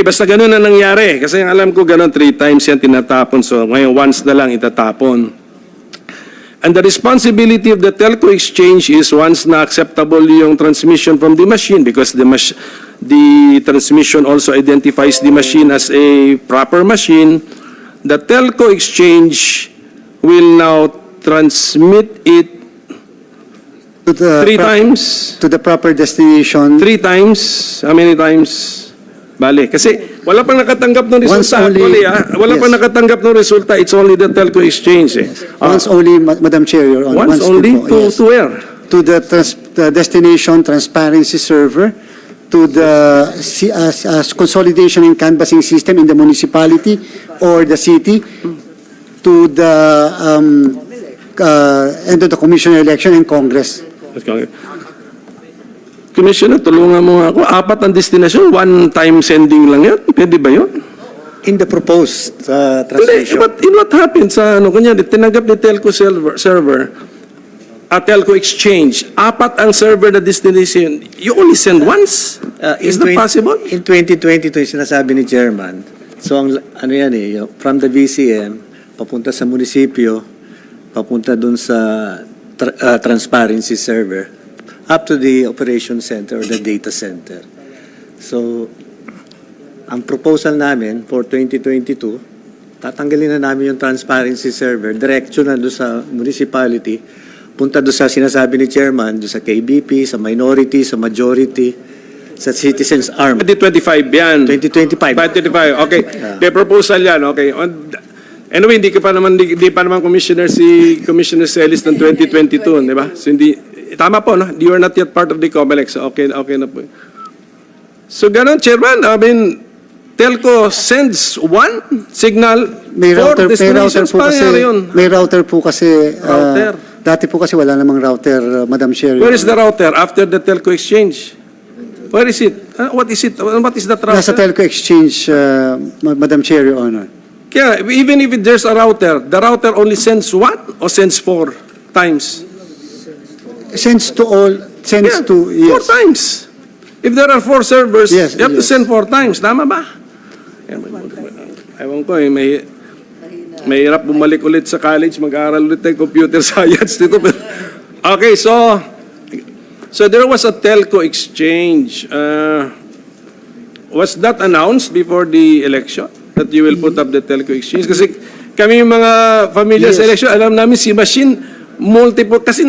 C: Basta ganun na nangyari. Kasi alam ko ganun 3 times yan tinatapon. So ngayon once na lang itatapon. And the responsibility of the telco exchange is once na acceptable yung transmission from the machine, because the transmission also identifies the machine as a proper machine, the telco exchange will now transmit it
B: To the
C: 3
B: pro-
C: times.
B: To the proper destination.
C: 3 times? How many times? Bale, kasi wala pang nakatanggap ng
B: Once
C: resulta.
B: only-
C: Actually, wala
B: yes.
C: pang nakatanggap ng resulta. It's only the telco exchange.
B: Once only, Madam Chair, Your Honor.
C: Once only
B: po,
C: to,
B: yes.
C: to where?
B: To the destination transparency server, to the consolidation and canvassing system in the municipality or the city, to the end of the commissioner election and Congress.
C: Commissioner, tulungan mo nga ako. 4 ang destination, 1 time sending lang yan. Pwede ba yun?
E: In the proposed
C: Hindi,
E: translation.
C: but in what happened sa, kunyari, tinanggap ni telco server, telco exchange, 4 ang server na destination, you only send once? Is that possible?
E: In 2022, yung sinasabi ni Chairman, so ano yan from the VCM, papunta sa munisipyo, papunta dun sa transparency server, up to the operation center or the data center. So, ang proposal namin for 2022, tatanggalin na namin yung transparency server, direction na doon sa municipality, punta doon sa sinasabi ni Chairman, doon sa KBP, sa minority, sa majority, sa citizens arm.
C: 2025 yan.
E: 2025.
C: 2025, okay. May proposal yan, okay. Anyway, hindi pa naman commissioner si Commissioner Celis ng 2022, di ba? So hindi, tama po, no? You are not yet part of the COMELEC, so okay na po. So ganun, Chairman, I mean, telco sends 1 signal
B: May
C: for
B: router,
C: destinations. Paano yun?
B: may router po kasi,
C: Router.
B: dati po kasi wala namang router, Madam Chair.
C: Where is the router after the telco exchange? Where is it? What is it? What is that router?
B: Nasa telco exchange, Madam Chair, Your Honor.
C: Kaya, even if there's a router, the router only sends 1 or sends 4 times?
B: Sends to all, sends
C: Yeah,
B: to,
C: 4
B: yes.
C: times. If there are 4 servers,
B: Yes,
C: you have to
B: yes.
C: send 4 times. Tama ba? Ewan ko, mahirap bumalik ulit sa college, mag-aaral ulit ng computer science dito. Okay, so there was a telco exchange. Was that announced before the election? That you will put up the telco exchange? Kasi kami yung mga familiar sa
B: Yes.
C: election, alam namin si machine, multiple, kasi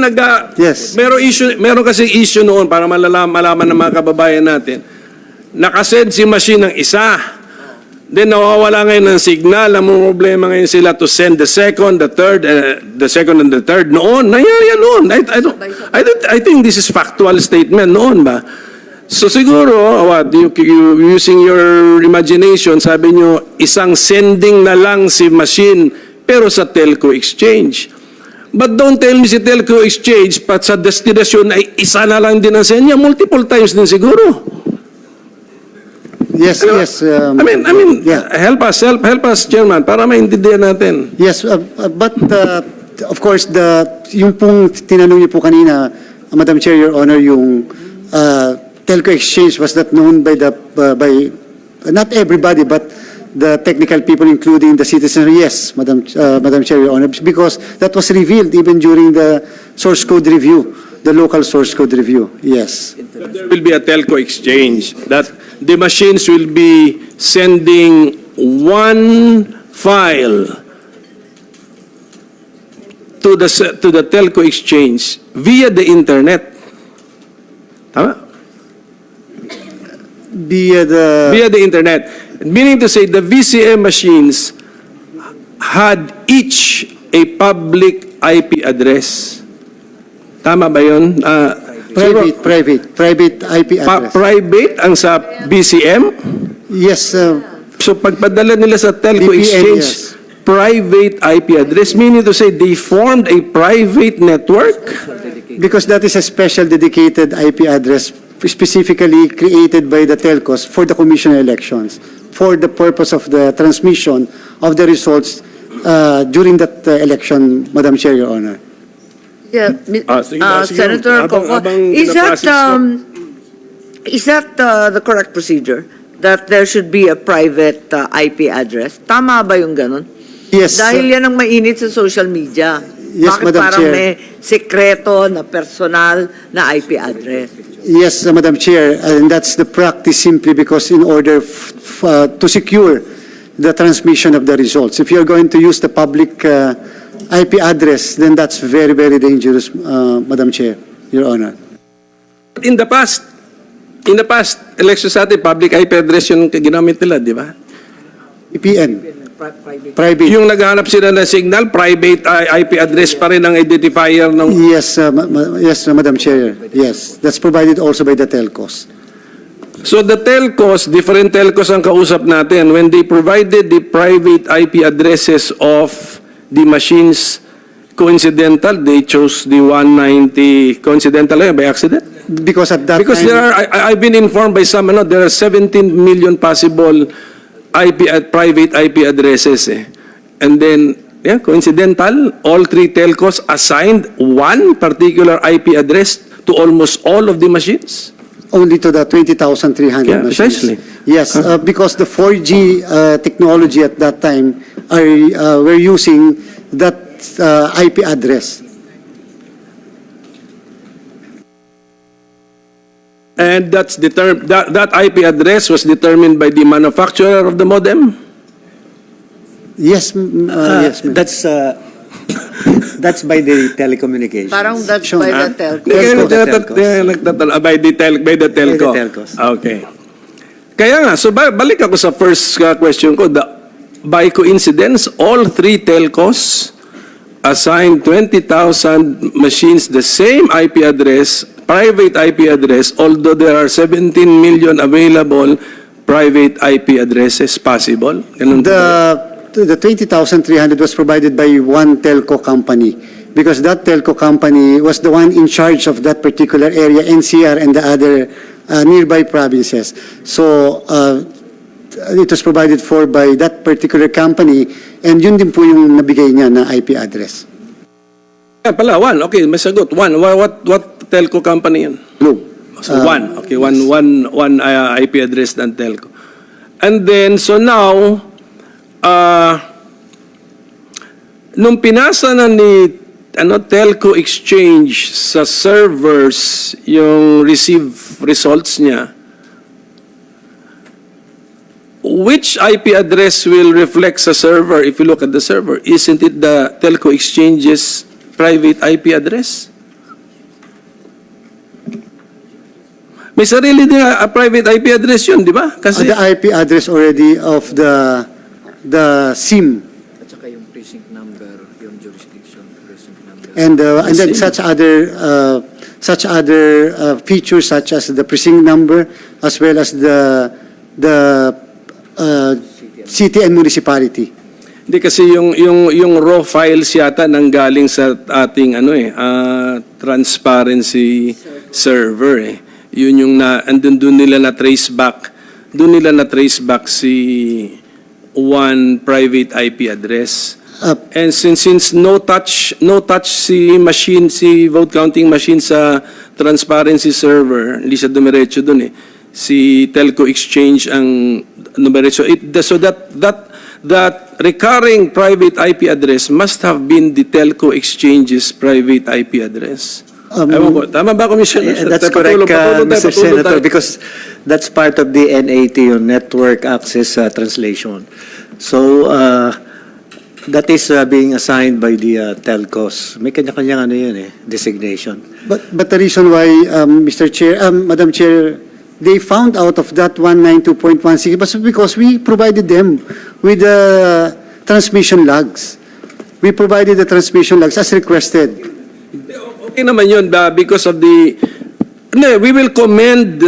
B: Yes.
C: meron kasi issue noon para malaman ng mga kababayan natin. Nakasend si machine ng isa. Then nawawala ngayon ng signal. Ang problema ngayon sila to send the second, the third, the second and the third. Noon, nangyari yan noon. I think this is factual statement noon ba? So siguro, using your imagination, sabi nyo, isang sending na lang si machine, pero sa telco exchange. But don't tell me si telco exchange, pat sa destination ay isa na lang din ang send niya, multiple times din siguro.
B: Yes,
C: Ano?
B: yes.
C: I mean,
B: yeah.
C: help us, Chairman, para maintindihan natin.
B: Yes, but of course, yung pong tinanong niyo po kanina, Madam Chair, Your Honor, yung telco exchange was not known by not everybody, but the technical people, including the citizens. Yes, Madam Chair, Your Honor, because that was revealed even during the source code review, the local source code review. Yes.
C: There will be a telco exchange that the machines will be sending one file to the telco exchange via the internet. Tama? Via the internet. Meaning to say, the VCM machines had each a public IP address. Tama ba yun?
B: Private IP address.
C: Private ang sa VCM?
B: Yes,
C: So pagpadala nila sa telco
B: VPN,
C: exchange,
B: yes.
C: private IP address, meaning to say they formed a private network?
B: because that is a special dedicated IP address specifically created by the telcos for the commission elections, for the purpose of the transmission of the results during that election, Madam Chair, Your Honor.
A: Yeah,
C: Sige ba, sige.
A: Senator Coco,
C: Habang
A: is that
C: pinaprocess
A: the correct procedure? That there should be a private IP address? Tama ba yung ganun?
B: Yes.
A: Dahil yan ang mainit sa social media.
B: Yes,
A: Bakit
B: Madam
A: parang
B: Chair.
A: may sekreto na personal na IP address?
B: Yes, Madam Chair, and that's the practice simply because in order to secure the transmission of the results. If you're going to use the public IP address, then that's very, very dangerous, Madam Chair, Your Honor.
C: In the past, election sa atin, public IP address yung ginamit nila, di ba?
B: EPN, private.
C: Yung naghahanap sila ng signal, private IP address pa rin ang identifier ng...
B: Yes, yes, Madam Chair. Yes, that's provided also by the telcos.
C: So the telcos, different telcos ang kausap natin. When they provided the private IP addresses of the machines, coincidental, they chose the 190, coincidental by accident?
B: Because at that
C: Because
B: time,
C: there are, I've been informed by some, there are 17 million possible private IP addresses. And then, yeah, coincidental, all three telcos assigned one particular IP address to almost all of the machines.
B: only to the 20,300
C: Yeah,
B: machines.
C: precisely.
B: Yes, because the 4G technology at that time were using that IP address.
C: And that's that IP address was determined by the manufacturer of the modem?
B: Yes, yes, ma'am.
E: That's by the telecommunications.
A: Parang that's
B: Sure.
A: by the telco.
C: By the telco.
E: telcos.
C: Okay. Kaya nga, so balik ako sa first question ko. By coincidence, all three telcos assigned 20,000 machines the same IP address, private IP address, although there are 17 million available private IP addresses possible. Ganun ba?
B: The 20,300 was provided by one telco company because that telco company was the one in charge of that particular area, NCR and the other nearby provinces. So it was provided for by that particular company and yun din po yung nabigay niya na IP address.
C: Yan pala, one. Okay, may sagot. One. What telco company yan?
B: Globe.
C: So one. Okay, one IP address ng telco. And then, so now, nung pinasa na ni Telco Exchange sa servers yung receive results niya, which IP address will reflect sa server if you look at the server? Isn't it the Telco Exchange's private IP address? May sarili din private IP address yun, di ba? Kasi
B: The IP address already of the SIM
D: At saka yung precinct number, yung jurisdiction, precinct number.
B: and then
C: SIM.
B: such other features such as the precinct number as well as the city and municipality.
C: hindi kasi yung raw files yata nanggaling sa ating transparency server . Yun yung doon nila na trace back. Doon nila na trace back si one private IP address. And since no touch si vote counting machine sa transparency server, hindi siya dumiretso doon . Si Telco Exchange ang dumiretso. So that recurring private IP address must have been the Telco Exchange's private IP address. Ewan ko, tama ba, Commissioner?
E: Yeah, that's correct, Mr. Senator, because that's part of the NAT, yung Network Access Translation. So, that is being assigned by the telcos. May kanya-kanyang designation.
B: But the reason why, Mr. Chair, Madam Chair, they found out of that 192.16 was because we provided them with the transmission logs. We provided the transmission logs as requested.
C: Okay naman yun, because of the... we will commend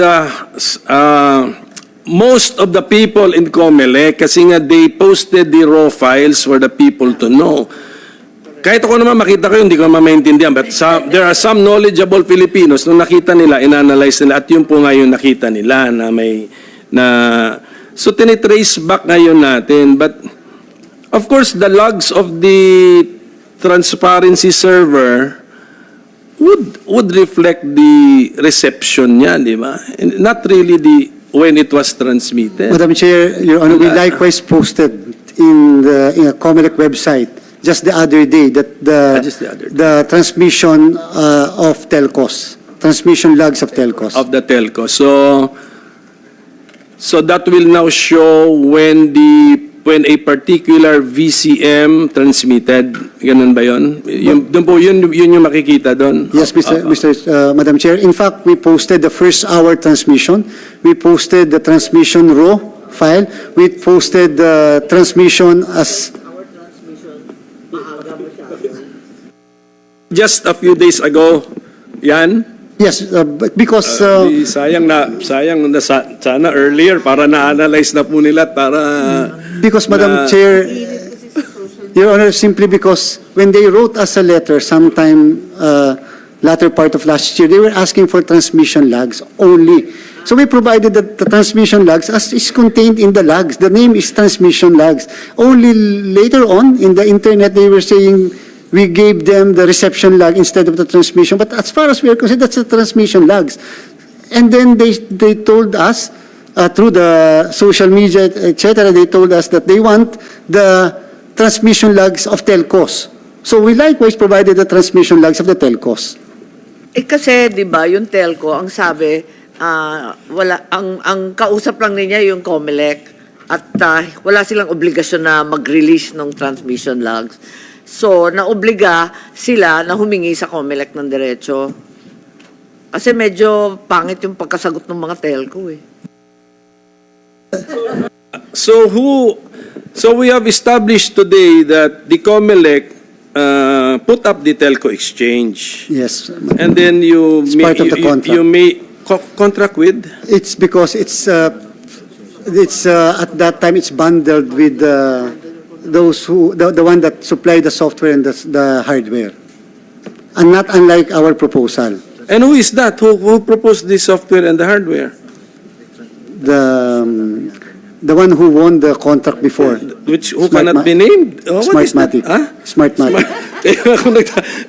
C: most of the people in COMELEC kasi nga they posted the raw files for the people to know. Kahit ako naman makita ko yun, hindi ko maintindihan. But there are some knowledgeable Filipinos nung nakita nila, inanalyze nila, at yun po nga yung nakita nila so tinitrace back ngayon natin. But of course, the logs of the transparency server would reflect the reception niya, di ba? And not really when it was transmitted.
B: Madam Chair, Your Honor, we likewise posted in the COMELEC website just the other day that
C: Just the other day.
B: the transmission of telcos, transmission logs of telcos.
C: Of the telco. So that will now show when a particular VCM transmitted. Ganun ba yun? Yun yung makikita doon?
B: Yes, Madam Chair. In fact, we posted the first hour transmission. We posted the transmission raw file. We posted the transmission as
C: Just a few days ago, yan.
B: yes, because
C: Sayang na sana earlier para na-analyze na po nila at para
B: because Madam Chair, Your Honor, simply because when they wrote us a letter sometime latter part of last year, they were asking for transmission logs only. So we provided the transmission logs as is contained in the logs. The name is transmission logs. Only later on in the internet they were saying we gave them the reception log instead of the transmission. But as far as we are concerned, that's the transmission logs. And then they told us through the social media, etc., they told us that they want the transmission logs of telcos. So we likewise provided the transmission logs of the telcos.
A: Kasi 'di ba, yung telco ang sabi wala ang kausap lang niya yung COMELEC at wala silang obligasyon na mag-release ng transmission logs. So, naobliga sila na humingi sa COMELEC ng diretso. Kasi medyo pangit yung pagkasagot ng mga telco eh.
C: So we have established today that the COMELEC put up the telco exchange.
B: Yes.
C: And then you
B: It's part of the contract.
C: you may contract with
B: It's because it's at that time it's bundled with those who the one that supply the software and the hardware, and not unlike our proposal.
C: and who is that? Who proposed the software and the hardware?
B: The one who won the contract before.
C: Who cannot be named? Oh, what is that?
B: Smartmatic.
C: Huh?
B: Smartmatic.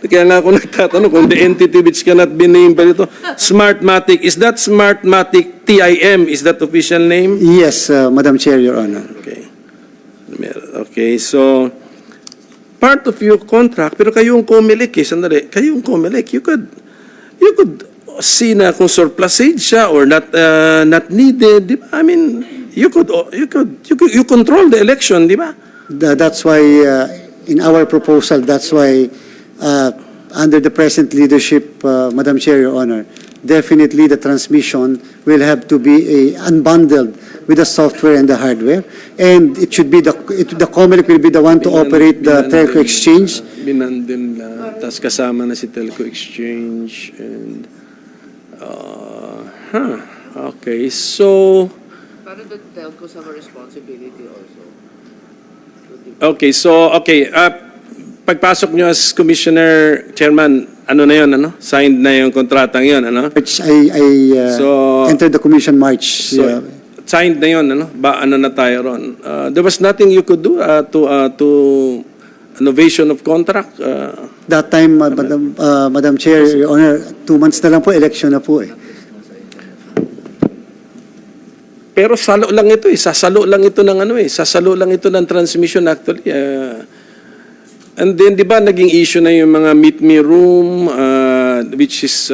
C: Kaya nga ako nagtatanong kung the entity which cannot be named ba ito. Smartmatic. Is that Smartmatic TIM? Is that official name?
B: Yes, Madam Chair, Your Honor.
C: Okay, so part of your contract, pero kayong COMELEC sandali, kayong COMELEC, you could see na kung surplusage siya or not needed, di ba? I mean, you control the election, di ba?
B: That's why, in our proposal, that's why, under the present leadership, Madam Chair, Your Honor, definitely the transmission will have to be unbundled with the software and the hardware, and it should be the COMELEC will be the one to operate the telco exchange.
C: Binandil na, tas kasama na si telco exchange, and, okay, so,
A: Pero the telcos have a responsibility also.
C: okay, pagpasok nyo as Commissioner Chairman, ano na yun, ano? Signed na yung kontratang yun, ano?
B: Which I
C: So-
B: entered the commission March.
C: So, signed na yun, ano? Ano na tayo ron? There was nothing you could do to innovation of contract?
B: That time, Madam Chair, Your Honor, 2 months na lang po, election na po eh.
C: Pero salo lang ito eh. Sasalo lang ito ng ano eh. Sasalo lang ito ng transmission actually. And then, di ba, naging issue na yung mga meet me room, which is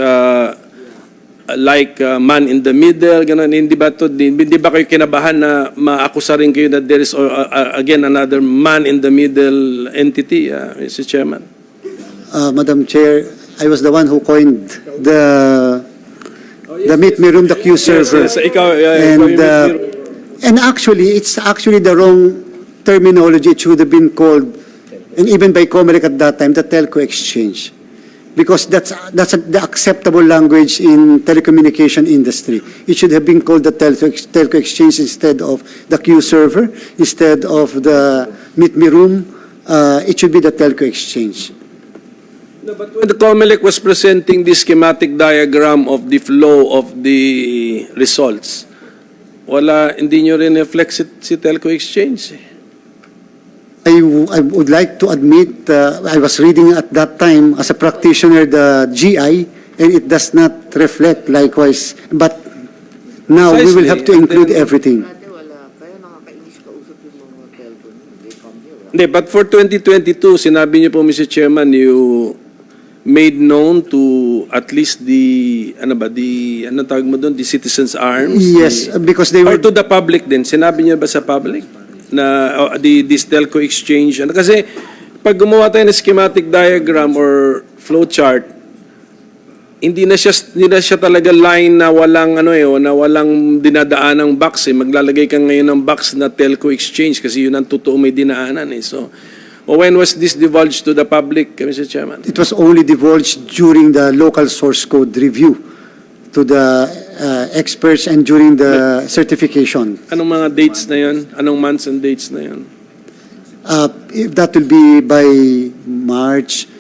C: like man in the middle, gano'n. Hindi ba kayo kinabahan na maakusa rin kayo that there is again another man in the middle entity, Mr. Chairman?
B: Madam Chair, I was the one who coined the meet me room, the queue server.
C: Yes, ikaw yung meet me room.
B: And actually, it's actually the wrong terminology. It should have been called, and even by COMELEC at that time, the telco exchange. Because that's the acceptable language in telecommunication industry. It should have been called the telco exchange instead of the queue server, instead of the meet me room. It should be the telco exchange.
C: No, but when the COMELEC was presenting the schematic diagram of the flow of the results, hindi nyo rin reflect si telco exchange eh.
B: I would like to admit, I was reading at that time as a practitioner the GI, and it does not reflect likewise. But now we will have to include everything.
A: Dati wala. Kaya nakakainis kausap yung mga telco. They come here.
C: Hindi, but for 2022, sinabi niyo po, Mr. Chairman, you made known to at least the, anong tawag mo doon, the citizens' arms?
B: Yes, because they
C: Or
B: were,
C: to the public din, sinabi niyo ba sa public na this telco exchange? Kasi pag gumawa tayo ng schematic diagram or flow chart, hindi na siya talaga line na walang na walang dinadaanang box eh. Maglalagay ka ngayon ng box na telco exchange kasi yun ang totoo may dinaanan eh. So, when was this divulged to the public, Mr. Chairman?
B: it was only divulged during the local source code review to the experts and during the certification.
C: Anong mga dates na yun? Anong months and dates na yun?
B: If that will be by March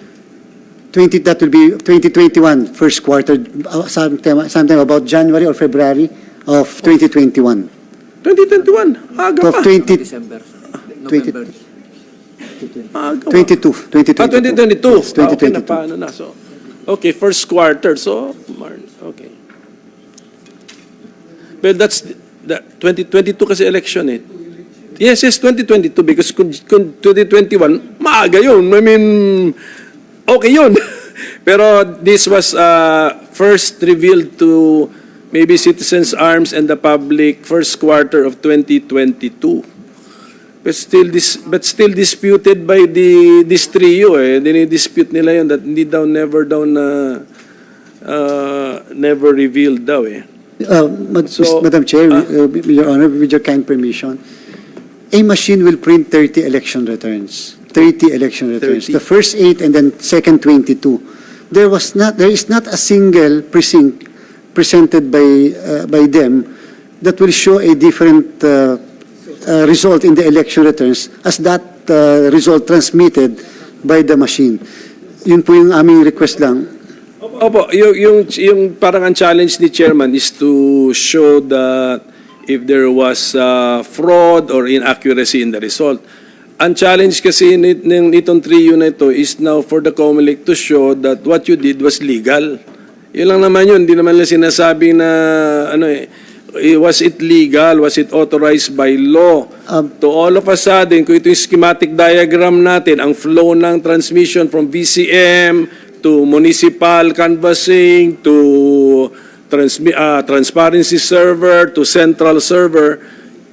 B: 20, that will be 2021, first quarter, sometime about January or February of 2021.
C: 2021. Aga
B: Of
C: pa.
B: 20,
D: December. November.
C: Aga pa.
B: 22, 2022.
C: 2022.
B: Yes,
C: Okay na
B: 2022.
C: paano na. So, okay, first quarter. So, okay. But that's, 2022 kasi election eh. Yes, 2022 because kung 2021, maaga yun. I mean, okay yun. Pero this was first revealed to maybe Citizens Arms and the public first quarter of 2022. But still disputed by this trio eh. Dinidispute nila yun that hindi daw never revealed daw eh. So,
B: Madam Chair, with Your Honor, with your kind permission, a machine will print 30 election returns. 30 election returns.
C: 30.
B: The first 8 and then second 22. There is not a single precinct presented by them that will show a different result in the election returns as that result transmitted by the machine. Yun po yung aming request lang.
C: Opo, yung parang ang challenge ni Chairman is to show that if there was fraud or inaccuracy in the result. Ang challenge kasi nitong trio na ito is now for the COMELEC to show that what you did was legal. Yun lang naman yun. Hindi naman lang sinasabi na was it legal? Was it authorized by law? To all of a sudden, kung ito yung schematic diagram natin, ang flow ng transmission from VCM to municipal canvassing to transparency server to central server,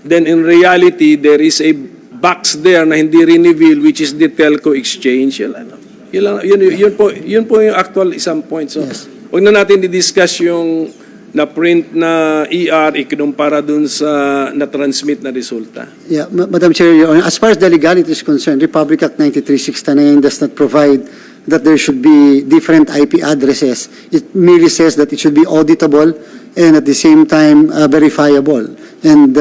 C: then in reality, there is a box there na hindi rin-reveal which is the telco exchange. Yun po yung actual isang point. So, huwag na natin i-discuss yung na-print na ER ikinumpara dun sa na-transmit na resulta.
B: Yeah, Madam Chair, Your Honor, as far as the legality is concerned, Republic Act 9369 does not provide that there should be different IP addresses. It merely says that it should be auditable and at the same time verifiable. And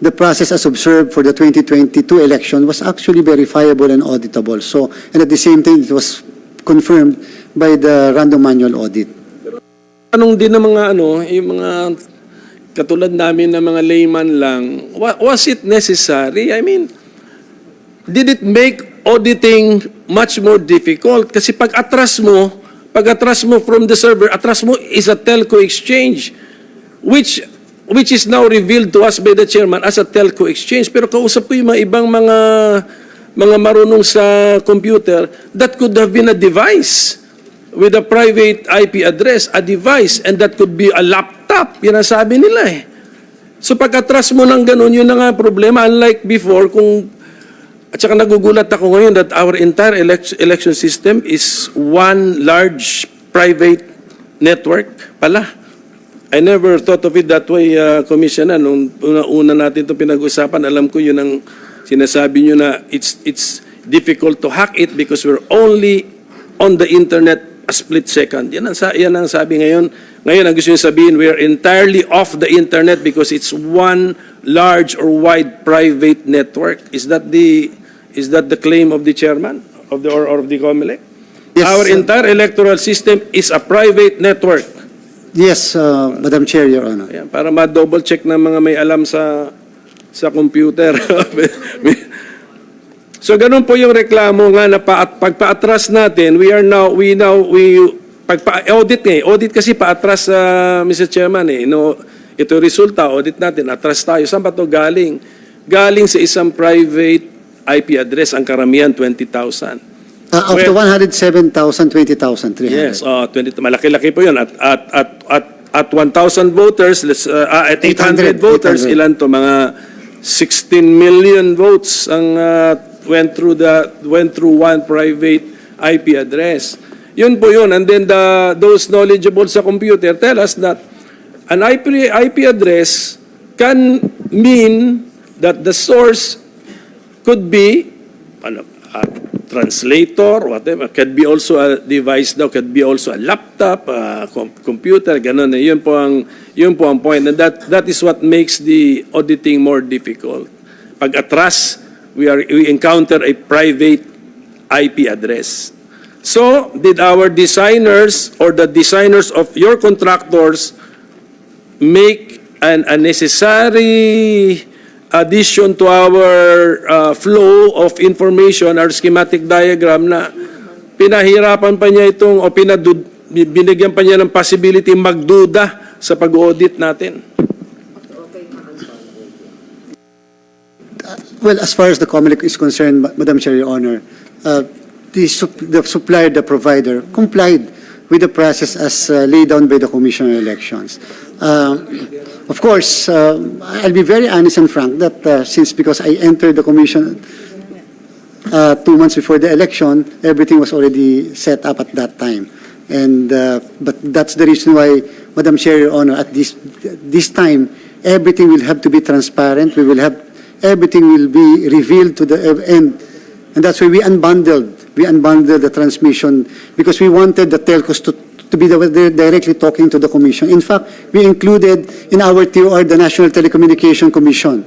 B: the process as observed for the 2022 election was actually verifiable and auditable. So, and at the same time, it was confirmed by the random manual audit.
C: Anong din ng mga yung mga katulad namin na mga layman lang, was it necessary? I mean, did it make auditing much more difficult? Kasi pag atras mo from the server, atras mo is a telco exchange, which is now revealed to us by the chairman as a telco exchange. Pero kausap ko yung mga ibang mga marunong sa computer, that could have been a device with a private IP address, a device, and that could be a laptop. Yan ang sabi nila eh. So pag atras mo ng ganun, yun na nga problema. Unlike before, at saka nagugulat ako ngayon that our entire election system is one large private network pala. I never thought of it that way, Commissioner. Nung una natin itong pinag-usapan, alam ko yun ang sinasabi nyo na it's difficult to hack it because we're only on the internet a split second. Yan ang sabi ngayon. Ngayon, ang gusto nyo sabihin, we're entirely off the internet because it's one large or wide private network. Is that the claim of the chairman of the COMELEC?
B: Yes,
C: Our entire electoral system is a private network.
B: Yes, Madam Chair, Your Honor.
C: Ayan, para ma-double check ng mga may alam sa computer. So ganun po yung reklamo nga na pagpa-atras natin, audit kasi pa-atras Mr. Chairman eh. No, ito resulta, audit natin, atras tayo. Saan ba to galing? Galing sa isang private IP address, ang karamihan 20,000.
B: Of the 107,000, 20,300.
C: Yes, 20, malaki-laki po 'yun at 1,000 voters, at 800 voters,
B: 800.
C: ilan to, mga 16 million votes ang went through one private IP address. Yun po yun. And then those knowledgeable sa computer tell us that an IP address can mean that the source could be a translator, whatever. Could be also a device daw, could be also a laptop, computer, ganun. Yun po ang point. And that is what makes the auditing more difficult. Pag atras, we encounter a private IP address. So, did our designers or the designers of your contractors make a necessary addition to our flow of information, our schematic diagram, na pinahirapan pa niya itong, o binigyan pa niya ng possibility magduda sa pag-audit natin?
B: Well, as far as the COMELEC is concerned, Madam Chair, Your Honor, the supplier, the provider, complied with the process as laid down by the Commission on Elections. Of course, I'll be very honest and frank that because I entered the Commission 2 months before the election, everything was already set up at that time. And but that's the reason why, Madam Chair, Your Honor, at this time, everything will have to be transparent. Everything will be revealed to the end. And that's why we unbundled the transmission, because we wanted the telcos to be directly talking to the Commission. In fact, we included in our TOR the National Telecommunication Commission.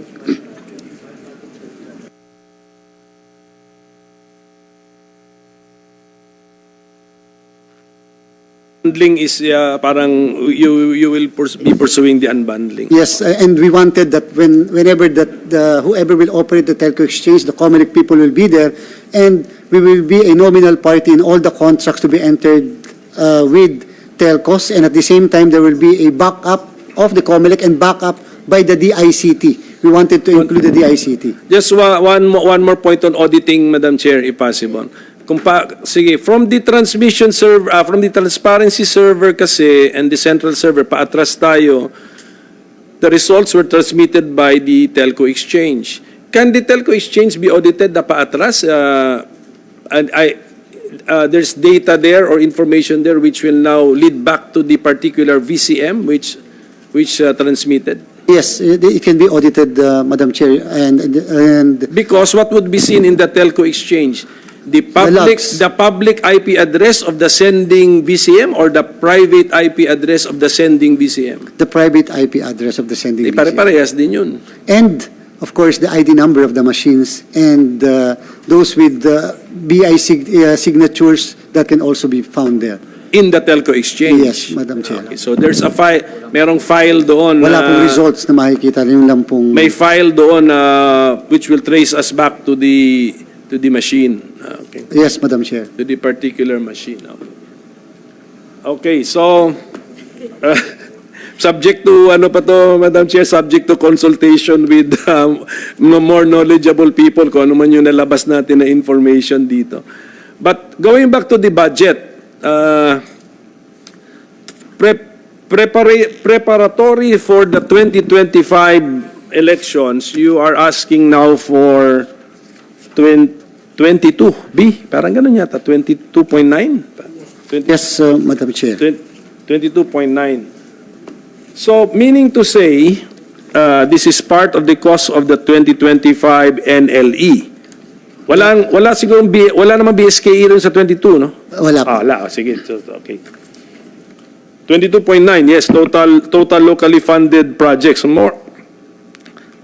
C: Unbundling is parang you will be pursuing the unbundling.
B: Yes, and we wanted that whenever whoever will operate the telco exchange, the COMELEC people will be there, and we will be a nominal party in all the contracts to be entered with telcos, and at the same time there will be a backup of the COMELEC and backup by the DICT. We wanted to include the DICT.
C: Just one more point on auditing, Madam Chair, if possible. Sige, from the transmission server, from the transparency server kasi and the central server, paatras tayo, the results were transmitted by the telco exchange. Can the telco exchange be audited na paatras? And there's data there or information there which will now lead back to the particular VCM which transmitted?
B: Yes, it can be audited, Madam Chair, and
C: Because what would be seen in the telco exchange? The public IP address of the sending VCM or the private IP address of the sending VCM?
B: the private IP address of the sending VCM.
C: Pare-parehas din yun.
B: And, of course, the ID number of the machines and those with BI signatures that can also be found there.
C: In the telco exchange?
B: Yes, Madam Chair.
C: Okay, so there's a file, merong file doon.
B: Wala pong results na makikita, yung lang pong...
C: May file doon which will trace us back to the machine. Okay.
B: Yes, Madam Chair.
C: To the particular machine. Okay, so subject to ano pa to, Madam Chair, subject to consultation with more knowledgeable people kung ano man yung nalabas natin na information dito. But going back to the budget, preparatory for the 2025 elections, you are asking now for 22B, parang ganun yata, 22.9?
B: Yes, Madam Chair.
C: 22.9. So, meaning to say, this is part of the cost of the 2025 NLE. Wala siguro, wala namang BSKE rin sa 22, no?
B: Wala po.
C: Wala, sige, so, okay. 22.9, yes, total locally funded projects. More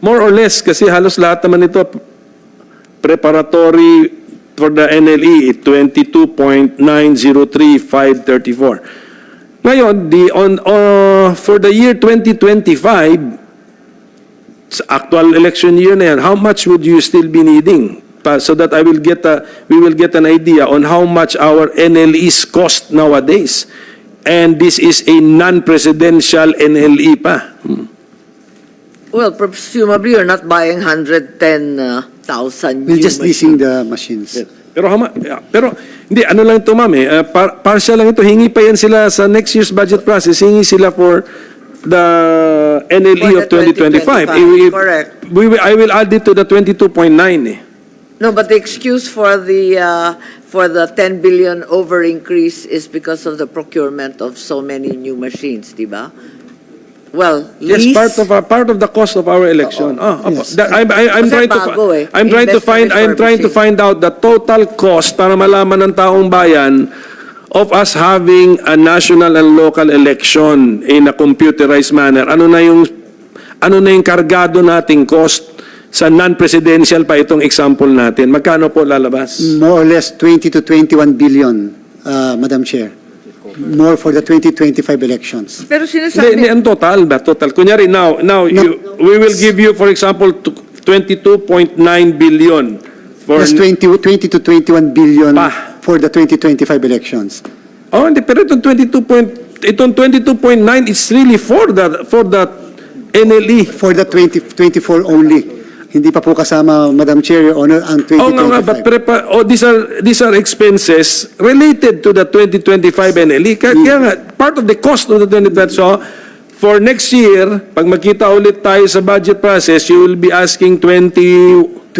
C: or less, kasi halos lahat naman ito, preparatory for the NLE, 22.903534. Ngayon, for the year 2025, sa actual election year na yan, how much would you still be needing? So that we will get an idea on how much our NLEs cost nowadays. And this is a non-presidential NLE pa.
A: Well, presumably you're not buying 110,000
B: We're
A: new
B: just leasing
A: machines.
B: the machines.
C: Pero pero hindi ano lang to ma'am partial lang ito, hingi pa yan sila sa next year's budget process, hingi sila for the NLE
A: For
C: of
A: the
C: 2025.
A: 2025, correct.
C: I will add it to the 22.9 eh.
A: No, but the excuse for the 10 billion over increase is because of the procurement of so many new machines, di ba? Well,
C: Yes,
A: lease.
C: part of the cost of our election.
B: Yes.
C: I'm
A: Kasi
C: trying to
A: bago eh.
C: I'm trying to
A: Investment
C: find out the total cost para malaman ng taong bayan of us having a national and local election in a computerized manner. Ano na yung kargado nating cost sa non-presidential pa itong example natin? Magkano po lalabas?
B: More or less 20 to 21 billion, Madam Chair. More for the 2025 elections.
A: Pero
C: Hindi,
A: sinasabi,
C: ang total ba? Total. Kunyari, we will give you, for example, 22.9 billion for...
B: Plus 20 to 21 billion
C: Pa.
B: for the 2025 elections.
C: Oh, hindi, pero itong 22.9 is really for the NLE.
B: For the 2024 only. Hindi pa po kasama, Madam Chair, Your Honor, ang 2025.
C: Oh, nga, but these are expenses related to the 2025 NLE. Kaya nga, part of the cost of the 2025. So, for next year, pag makita ulit tayo sa budget process, you will be asking
B: 21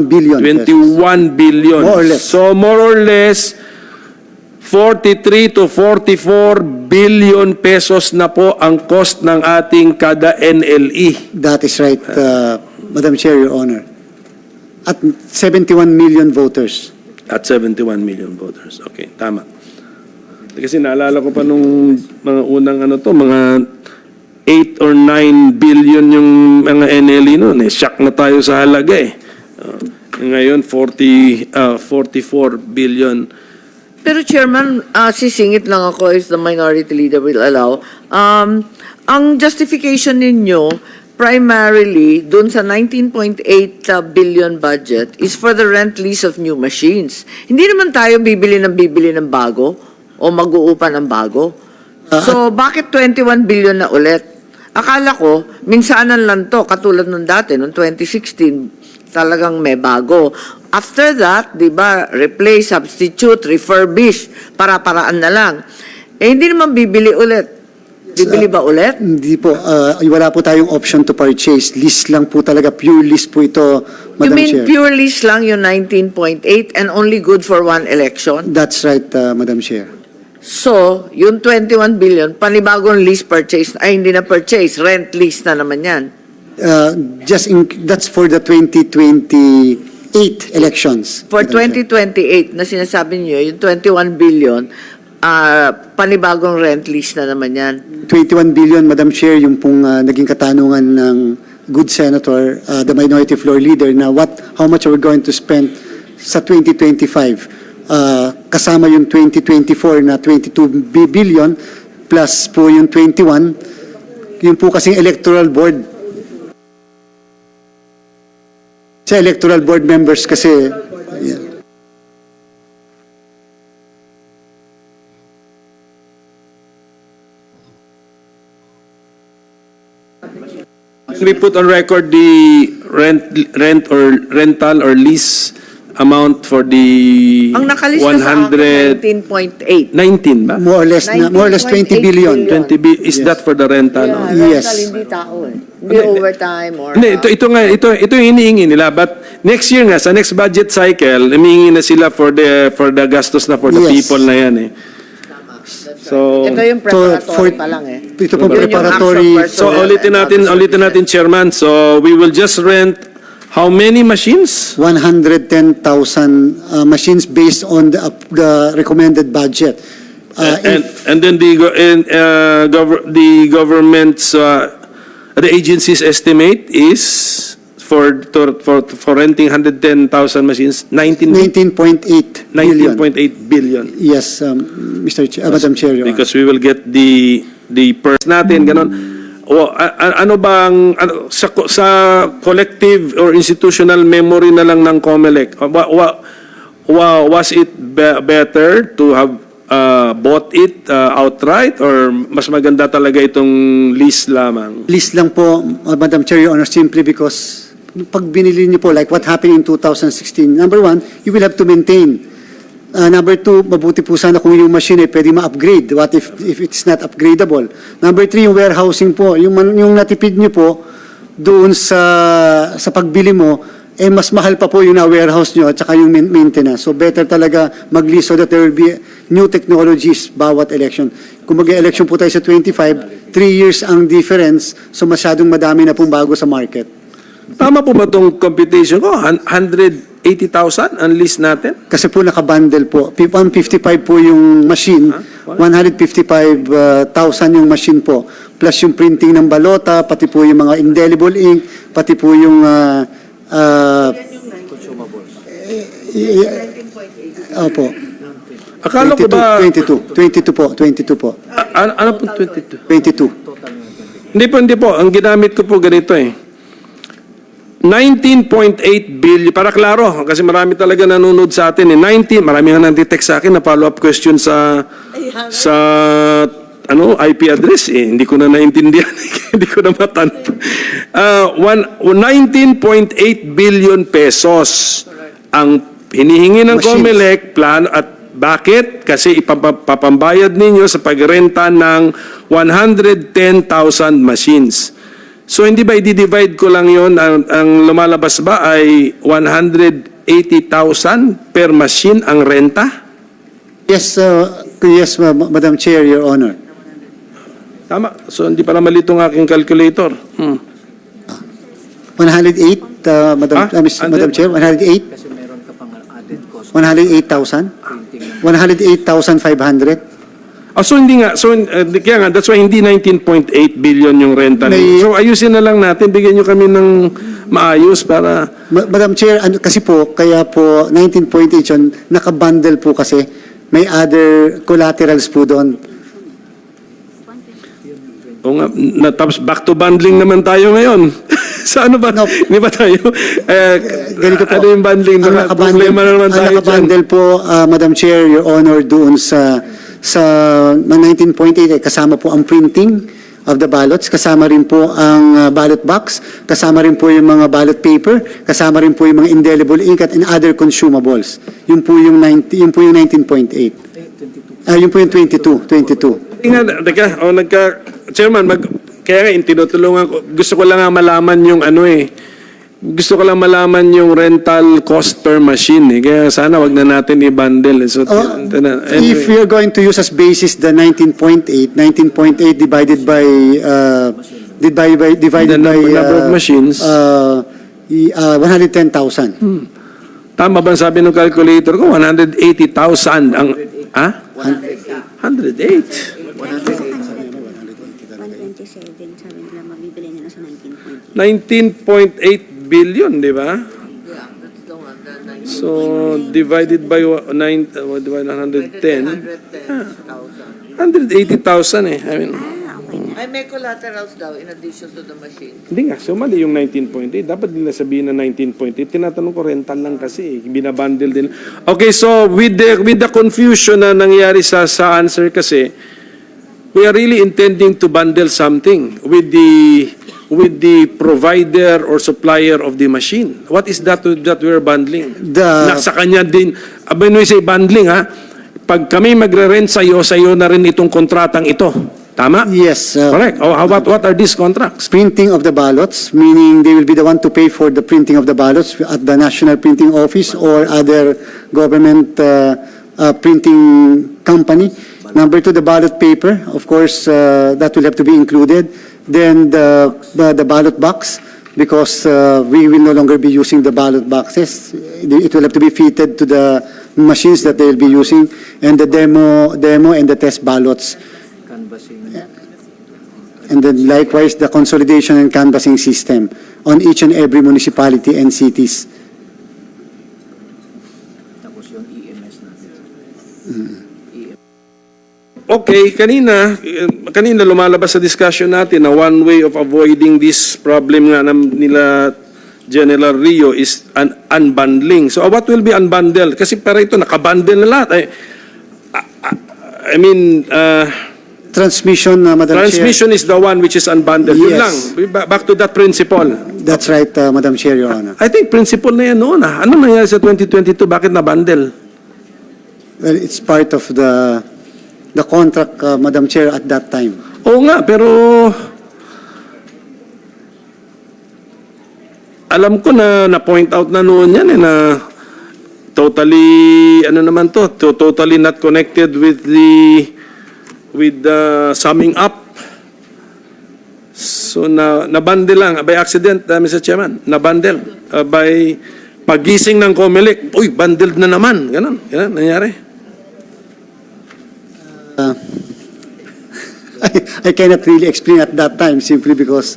B: billion.
C: 21 billion.
B: More or less.
C: So, more or less, 43 to 44 billion pesos na po ang cost ng ating kada NLE.
B: That is right, Madam Chair, Your Honor. At 71 million voters.
C: At 71 million voters. Okay, tama. Kasi naalala ko pa nung mga unang mga 8 or 9 billion yung mga NLE noon. Shock na tayo sa halaga eh. Ngayon, 44 billion.
A: pero Chairman, sisingit lang ako if the minority leader will allow. Ang justification ninyo, primarily, dun sa 19.8 billion budget is for the rent lease of new machines. Hindi naman tayo bibili ng bago o mag-uupa ng bago. So, bakit 21 billion na ulit? Akala ko, minsanan lang to, katulad nung dati, noong 2016, talagang may bago. After that, di ba, replace, substitute, refurbish, para-paraan na lang. Eh, hindi naman bibili ulit. Bibili ba ulit?
B: Hindi po. Wala po tayong option to purchase. Lease lang po talaga. Pure lease po ito,
A: You
B: Madam
A: mean
B: Chair.
A: pure lease lang yung 19.8 and only good for one election?
B: That's right, Madam Chair.
A: So, yung 21 billion, panibagong lease purchase, ay hindi na purchase, rent lease na naman yan.
B: That's for the 2028 elections.
A: For
B: Madam Chair.
A: 2028 na sinasabi niyo, yung 21 billion, panibagong rent lease na naman yan.
B: 21 billion, Madam Chair, yung pong naging katanungan ng good senator, the minority floor leader, na how much are we going to spend sa 2025? Kasama yung 2024 na 22 billion plus po yung 21, yung po kasing electoral board. Sa electoral board members kasi, yeah.
C: We put on record the rental or lease amount for the
A: Ang nakalista sa akin,
C: 119
A: 19.8.
C: ba?
B: more or less 20 billion.
C: 20 is that for the rental?
A: Yeah,
C: no?
B: Yes.
A: rental, hindi tao eh. Hindi overtime or...
C: Hindi, ito yung hinihingi nila, but next year nga sa next budget cycle, humihingi na sila for the gastos na for the
B: Yes.
C: people na yan eh. So
A: Ito yung preparatory
B: for-
A: pa lang eh.
B: Ito po
A: Yun yung
B: preparatory.
A: actual
C: So
A: personnel
C: ulitin natin Chairman. So we will just rent how many machines?
B: 110,000 machines based on the recommended budget.
C: And then the government's the agency's estimate is for renting 110,000 machines 19.8
B: 19.8 billion.
C: billion.
B: Yes, Madam Chair. Your Honor.
C: Because we will get the purse natin ganon. O ano bang sa collective or institutional memory na lang ng COMELEC? Was it better to have bought it outright or mas maganda talaga itong lease lamang?
B: List lang po, Madam Chair, Your Honor, simply because pag binili niyo po, like what happened in 2016, number one, you will have to maintain. Number two, mabuti po sana kung yung machine ay pwede ma-upgrade. What if it's not upgradable? Number three, yung warehousing po. Yung natipid niyo po doon sa pagbili mo, mas mahal pa po yung na-warehouse nyo at saka yung maintenance. So better talaga mag-lease so that there will be new technologies bawat election. Kung mag-election po tayo sa 25, 3 years ang difference, so masyadong madami na pong bago sa market.
C: Tama po ba itong computation ko? 180,000 ang lease natin?
B: Kasi po nakabundle po. 155 po yung machine, 155,000 yung machine po. Plus yung printing ng balota, pati po yung mga indelible ink, pati po yung opo.
C: Akala ko ba...
B: 22 po.
C: Ano po 22?
B: 22.
C: Hindi po. Ang ginamit ko po ganito eh. 19.8 billion, para klaro, kasi marami talaga nanonood sa atin eh. Marami nga nang-detect sa akin na follow-up question sa IP address eh. Hindi ko na naintindihan. Hindi ko na matanong. 19.8 billion pesos ang hinihingi ng
B: Machines.
C: COMELEC plan at bakit? Kasi ipapambayad ninyo sa pagrenta ng 110,000 machines. So hindi ba i-divide ko lang yon, ang lumalabas ba ay 180,000 per machine ang renta?
B: Yes, Madam Chair, Your Honor.
C: Tama. So hindi pala mali itong aking calculator.
B: 108, Madam Chair, 108?
D: Kasi meron ka pang added cost.
B: 108,000?
D: Printing
B: 108,500?
C: So hindi nga. So kaya nga, that's why hindi 19.8 billion yung renta. So ayusin na lang natin. Bigyan nyo kami ng maayos para...
B: Madam Chair, kasi po, kaya po 19.8 yun, nakabundle po kasi may other collaterals po doon.
C: O nga, tapos back to bundling naman tayo ngayon. Sa ano ba?
B: No.
C: Hindi ba tayo?
B: Ganito po.
C: Ano yung bundling? Problema na naman tayo dyan.
B: Nakabundle po, Madam Chair, Your Honor, doon sa 19.8 kasama po ang printing of the ballots, kasama rin po ang ballot box, kasama rin po yung mga ballot paper, kasama rin po yung mga indelible ink and other consumables. Yun po yung 19.8. Yun po yung 22.
C: Chairman, kaya nga tinutulungan ko, gusto ko lang nga malaman yung gusto ko lang malaman yung rental cost per machine eh. Kaya sana wag na natin i-bundle. So,
B: If you're going to use as basis the 19.8 divided by
C: The number of machines.
B: 110,000.
C: Tama ba ang sabi ng calculator ko? 180,000 ang... 108.
F: 127, sabi nila, mabibili nila sa 19.8.
C: 19.8 billion, di ba? So, divided by 110. 180,000 eh. I mean,
A: Ay, may collaterals daw in addition to the machine.
C: hindi nga. So, mali yung 19.8. Dapat nila sabihin na 19.8. Tinatanong ko, rental lang kasi. Binabundle din. Okay, so with the confusion na nangyari sa answer kasi, we are really intending to bundle something with the provider or supplier of the machine. What is that we're bundling? Nasa kanya din. When we say bundling, pag kami magre-rent sa'yo na rin itong kontratang ito. Tama?
B: Yes.
C: Correct. Oh, what are these contracts?
B: Printing of the ballots, meaning they will be the one to pay for the printing of the ballots at the National Printing Office or other government printing company. Number two, the ballot paper. Of course, that will have to be included. Then the ballot box, because we will no longer be using the ballot boxes. It will have to be fitted to the machines that they will be using, and the demo and the test ballots.
D: canvassing.
B: And then likewise, the consolidation and canvassing system on each and every municipality and cities.
D: Tapos yung EMS natin.
C: Okay, kanina lumalabas sa discussion natin na one way of avoiding this problem nga nila General Rio is unbundling. So what will be unbundled? Kasi para ito nakabundle na lahat. I mean,
B: Transmission, Madam Chair.
C: transmission is the one which is unbundled. Yun lang.
B: Yes.
C: Back to that principle.
B: That's right, Madam Chair, Your Honor.
C: I think principle na yan noon. Ano nangyari sa 2022? Bakit na-bundle?
B: Well, it's part of the contract, Madam Chair, at that time.
C: Oo nga, pero alam ko na-point out na noon yan na totally, ano naman totally not connected with the summing up. So, na-bundle lang, by accident, Mr. Chairman, na-bundle. By pagising ng COMELEC, uy, bundled na naman. Ganon, nangyari.
B: I cannot really explain at that time simply because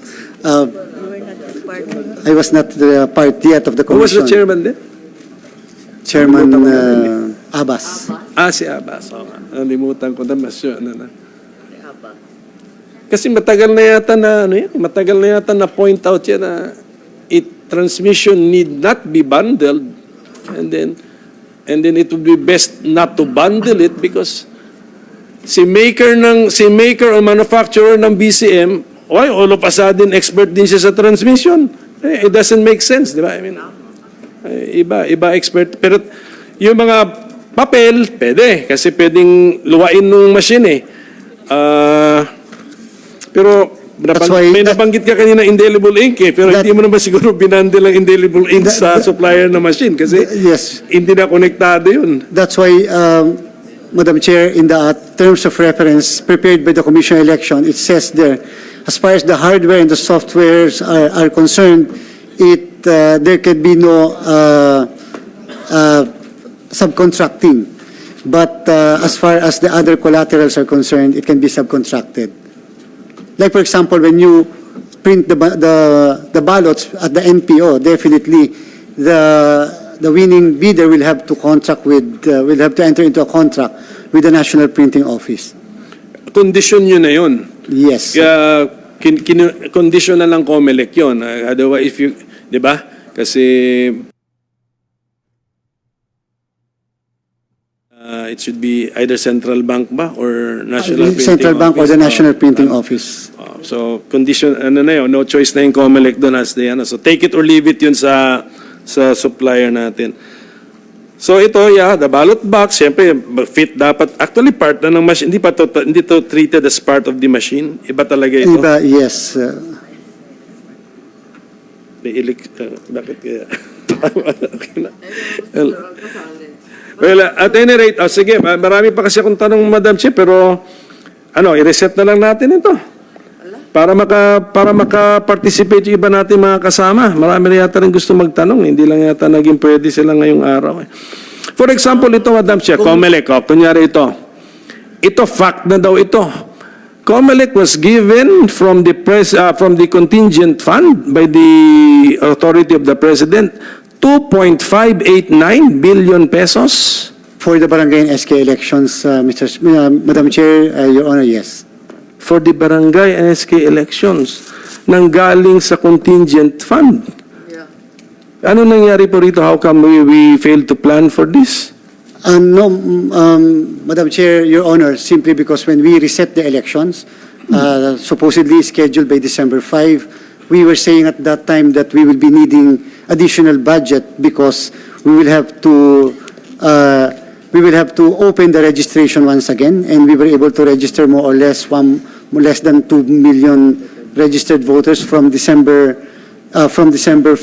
B: I was not part yet of the
C: Who was
B: commission.
C: the chairman then?
B: Chairman Abbas.
C: Si Abbas. Oo nga. Nalimutan ko na mas yun. Kasi matagal na yata na point out yan na transmission need not be bundled and then it would be best not to bundle it because si maker o manufacturer ng BCM, all of a sudden expert din siya sa transmission. It doesn't make sense, di ba? I mean, iba expert. Pero yung mga papel, pwede. Kasi pwedeng luwain ng machine pero may nabanggit ka kanina indelible ink pero hindi mo naman siguro binandil ang indelible ink sa supplier na machine kasi
B: Yes.
C: hindi na konektado yun.
B: That's why, Madam Chair, in the terms of reference prepared by the Commission on Election, it says there, as far as the hardware and the softwares are concerned, there can be no subcontracting. But as far as the other collaterals are concerned, it can be subcontracted. Like, for example, when you print the ballots at the NPO, definitely the winning bidder will have to will have to enter into a contract with the National Printing Office.
C: Condition yun na yun.
B: Yes.
C: Condition na lang COMELEC yun. Otherwise, di ba? Kasi it should be either Central Bank ba or National Printing
B: Central Bank or
C: Office.
B: the National Printing Office.
C: So, condition, na yun, no choice na yung COMELEC doon as the, so take it or leave it yun sa supplier natin. So, ito, the ballot box, siyempre, fit dapat, actually part na ng machine, hindi to treated as part of the machine. Iba talaga ito.
B: Iba, yes.
C: Bakit kaya? Well, at any rate, sige, marami pa kasi akong tanong, Madam Chair, pero i-reset na lang natin ito. Para maka-participate yung iba natin mga kasama. Marami rin yata rin gusto magtanong. Hindi lang yata naging pwede sila ngayong araw. For example, ito, Madam Chair, COMELEC, kunyari ito. Ito, fact na daw ito. COMELEC was given from the contingent fund by the authority of the President 2.589 billion pesos.
B: For the barangay and SK elections, Madam Chair, Your Honor, yes.
C: For the barangay and SK elections nanggaling sa contingent fund.
A: Yeah.
C: Ano nangyari po rito? How come we failed to plan for this?
B: No, Madam Chair, Your Honor, simply because when we reset the elections, supposedly scheduled by December 5, we were saying at that time that we will be needing additional budget because we will have to open the registration once again, and we were able to register more or less less than 2 million registered voters from December 12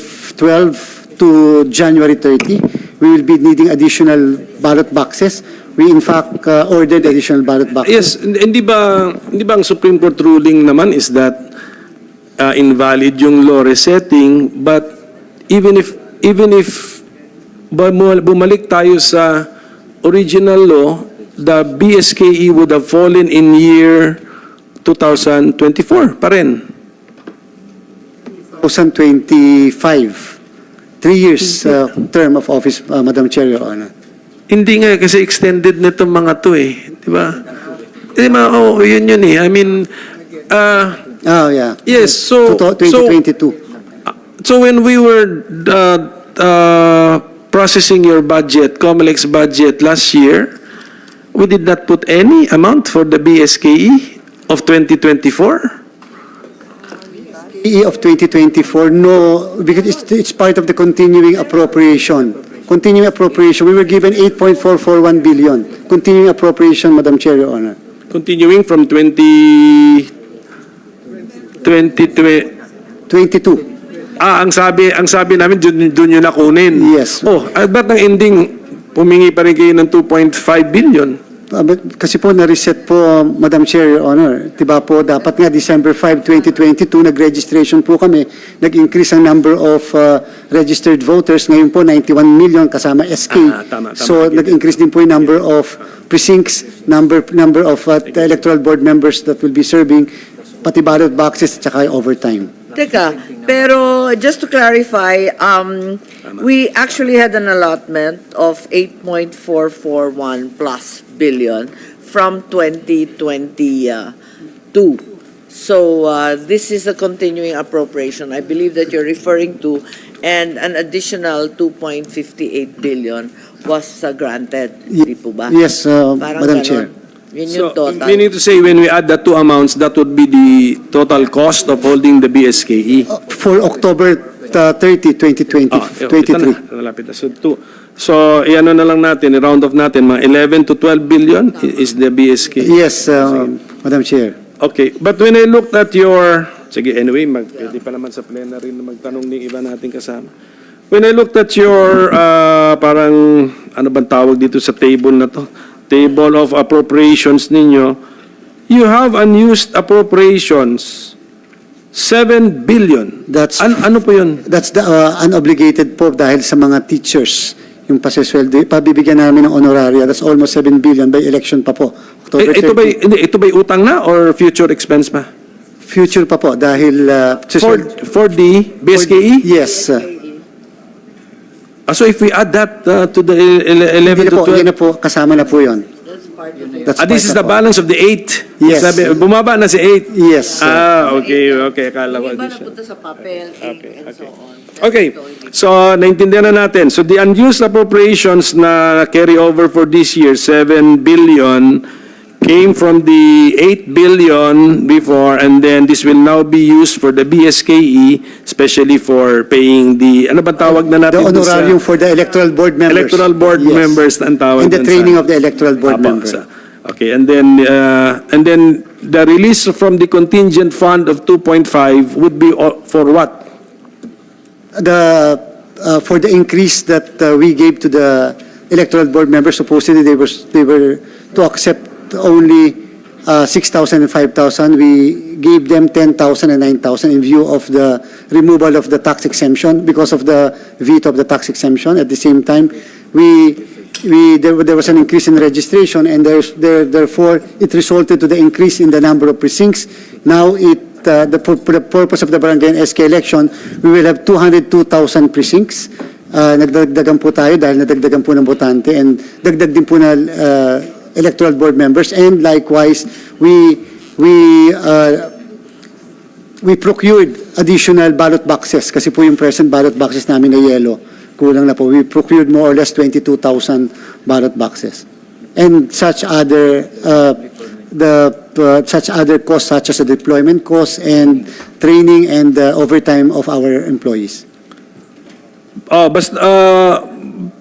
B: to January 30. We will be needing additional ballot boxes. We in fact ordered additional ballot boxes.
C: Yes, hindi ba ang Supreme Court ruling naman is that invalid yung law resetting, but even if bumalik tayo sa original law, the BSKE would have fallen in year 2024 pa rin.
B: 2025. 3 years term of office, Madam Chair, Your Honor.
C: Hindi nga kasi extended na itong mga to di ba? Yun I mean,
B: Yeah.
C: yes, so
B: 2022.
C: So when we were processing your budget, COMELEC's budget last year, we did not put any amount for the BSKE of 2024?
B: E of 2024, no, because it's part of the continuing appropriation. Continuing appropriation, we were given 8.441 billion. Continuing appropriation, Madam Chair, Your Honor.
C: Continuing from
B: 22.
C: ang sabi namin doon yun nakunin.
B: Yes.
C: Oh, ba't ang ending pumingi pa rin kayo ng 2.5 billion?
B: Kasi po na-reset po, Madam Chair, Your Honor. Diba po, dapat nga December 5, 2022, nag-registration po kami. Nag-increase ang number of registered voters. Ngayon po, 91 million kasama SK.
C: Tama.
B: So, nag-increase din po yung number of precincts, number of electoral board members that will be serving, pati ballot boxes, at saka overtime.
A: Teka, pero just to clarify, we actually had an allotment of 8.441 plus billion from 2022. So this is a continuing appropriation, I believe that you're referring to, and an additional 2.58 billion was granted. Di po ba?
B: Yes,
A: Parang
B: Madam
A: ganon.
B: Chair.
A: Yun yung
C: So,
A: total.
C: meaning to say, when we add the two amounts, that would be the total cost of holding the BSKE.
B: For October 30, 2020,
C: Ito
B: 23.
C: na, nalapit na. So, iano na lang natin, i-round off natin, mga 11 to 12 billion is the BSKE.
B: Yes, Madam Chair.
C: Okay, but when I looked at your, sige, anyway, pwede pa naman sa plenary na magtanong ng iba nating kasama. When I looked at your, parang, ano bang tawag dito sa table na to? Table of appropriations ninyo, you have unused appropriations, 7 billion.
B: That's
C: Ano po yun?
B: That's the unobligated po dahil sa mga teachers. Yung pasesweldo, pabibigyan namin ng honoraria. That's almost 7 billion by election pa po. October 30.
C: Ito ba'y utang na or future expense pa?
B: Future pa po dahil...
C: For the BSKE?
B: Yes.
C: So if we add that to the 11 to 12...
B: Yun na po, kasama na po yun. That's
C: This is the
B: part
C: balance of the 8.
B: Yes.
C: Bumaba na si 8.
B: Yes.
C: Okay. Akala ko
A: Yung iba
C: addition.
A: napunta sa papel and so on.
C: Okay. So, naintindihan na natin. So, the unused appropriations na carry over for this year, 7 billion, came from the 8 billion before, and then this will now be used for the BSKE, especially for paying the, ano ba tawag na
B: The
C: natin? doon sa-
B: honorarium for the electoral board members.
C: Electoral board
B: Yes.
C: members ang tawag
B: And the
C: dun
B: training
C: sa-
B: of the electoral board
C: Apo,
B: members.
C: Okay, and then the release from the contingent fund of 2.5 would be for what?
B: For the increase that we gave to the electoral board members, supposedly they were to accept only 6,000 and 5,000. We gave them 10,000 and 9,000 in view of the removal of the tax exemption because of the veto of the tax exemption. At the same time, there was an increase in registration, and therefore it resulted to the increase in the number of precincts. Now for the purpose of the barangay and SK election, we will have 202,000 precincts. Nagdagdagan po tayo dahil nadagdagan po ng botante, and dagdag din po na electoral board members, and likewise we procured additional ballot boxes kasi po yung present ballot boxes namin na yellow, kulang na po. We procured more or less 22,000 ballot boxes, and such other such other costs such as the deployment costs and training and overtime of our employees.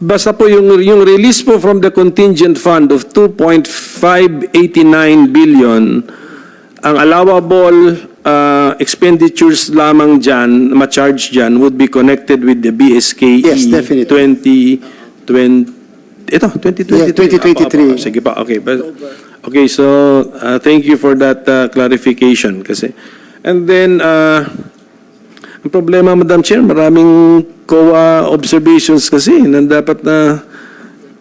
C: Basta po yung release po from the contingent fund of 2.589 billion, ang allowable expenditures lamang dyan, ma-charge dyan, would be connected with the BSKE.
B: Yes, definitely.
C: 2023.
B: Yeah, 2023.
C: Sige pa, okay. Okay, so thank you for that clarification kasi. And then, ang problema, Madam Chair, maraming COA observations kasi na dapat na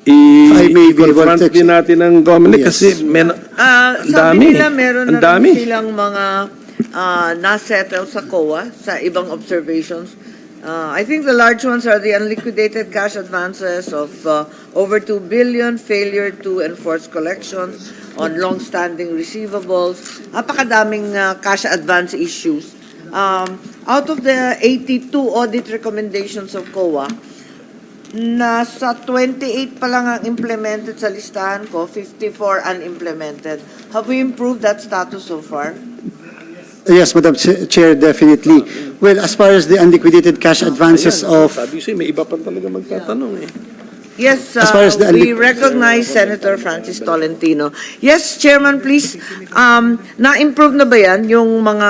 B: I may be able
C: i-confront
B: to-
C: din natin ng Comelec
B: Yes.
C: kasi ang
A: Sabi
C: dami.
A: nila meron
C: Ang
A: na
C: dami.
A: rin silang mga na-settle sa COA sa ibang observations. I think the large ones are the unliquidated cash advances of over 2 billion, failure to enforce collections on long-standing receivables, napakadaming cash advance issues. Out of the 82 audit recommendations of COA, nasa 28 pa lang ang implemented sa listahan ko, 54 unimplemented. Have we improved that status so far?
B: Yes, Madam Chair, definitely. Well, as far as the unliquidated cash advances
C: Ayan,
B: of,
C: sabi ko sa'yo, may iba pa talaga magtatanong eh.
A: Yes,
B: As far as the
A: we recognize Senator Francis Tolentino. Yes, Chairman, please. Na-improve na ba yan yung mga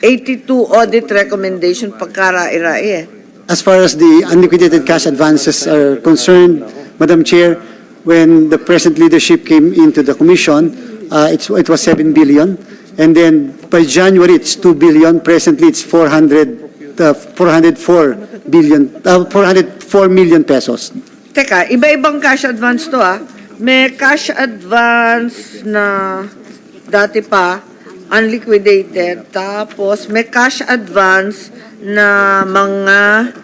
A: 82 audit recommendation pagkara-irai eh?
B: as far as the unliquidated cash advances are concerned, Madam Chair, when the present leadership came into the commission, it was 7 billion. And then by January, it's 2 billion. Presently, it's 404 million pesos.
A: Teka, iba-ibang cash advance to ah. May cash advance na dati pa, unliquidated. Tapos may cash advance na mga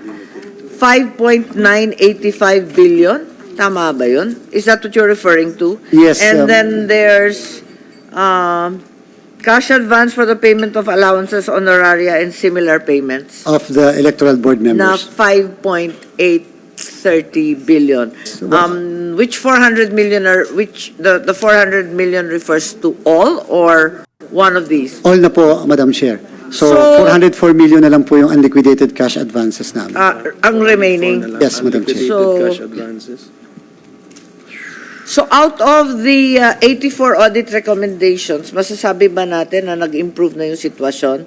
A: 5.985 billion. Tama ba yun? Is that what you're referring to?
B: Yes,
A: And then there's cash advance for the payment of allowances, honoraria, and similar payments
B: Of the electoral board
A: na
B: members.
A: 5.830 billion. Which 400 million are, which the 400 million refers to all or one of these?
B: All na po, Madam Chair. So,
A: So-
B: 404 million na lang po yung unliquidated cash advances namin.
A: Ang remaining.
B: Yes, Madam Chair.
C: Unliquidated
A: So-
C: cash advances.
A: So out of the 84 audit recommendations, masasabi ba natin na nag-improve na yung sitwasyon?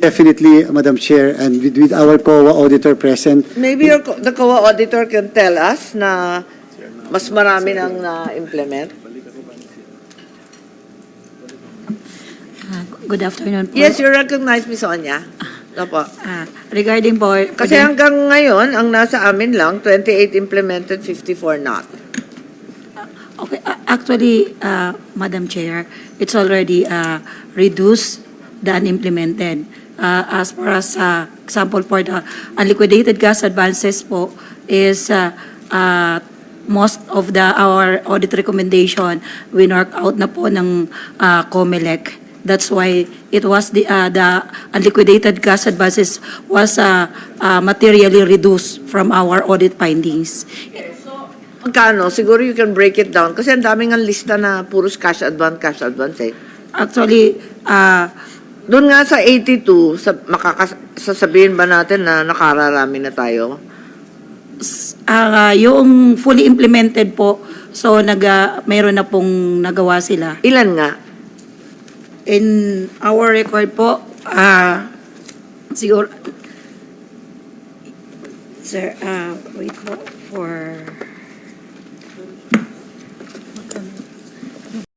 B: Definitely, Madam Chair, and with our COA auditor present,
A: Maybe the COA auditor can tell us na mas marami nang na-implement.
G: Good afternoon po.
A: Yes, you recognize, Ms. Sonia. Opo.
G: Regarding po,
A: Kasi hanggang ngayon, ang nasa amin lang, 28 implemented, 54 not.
G: okay, actually, Madam Chair, it's already reduced the unimplemented. As far as example for the unliquidated gas advances po is most of our audit recommendation winwork out na po ng COMELEC. That's why it was the unliquidated gas advances was materially reduced from our audit findings.
A: Magkano? Siguro you can break it down. Kasi ang daming ang lista na puros cash advance eh.
G: Actually,
A: Doon nga sa 82, sasabihin ba natin na nakararami na tayo?
G: yung fully implemented po, so mayroon na pong nagawa sila.
A: Ilan nga?
G: In our record po, siguro, sir, wait for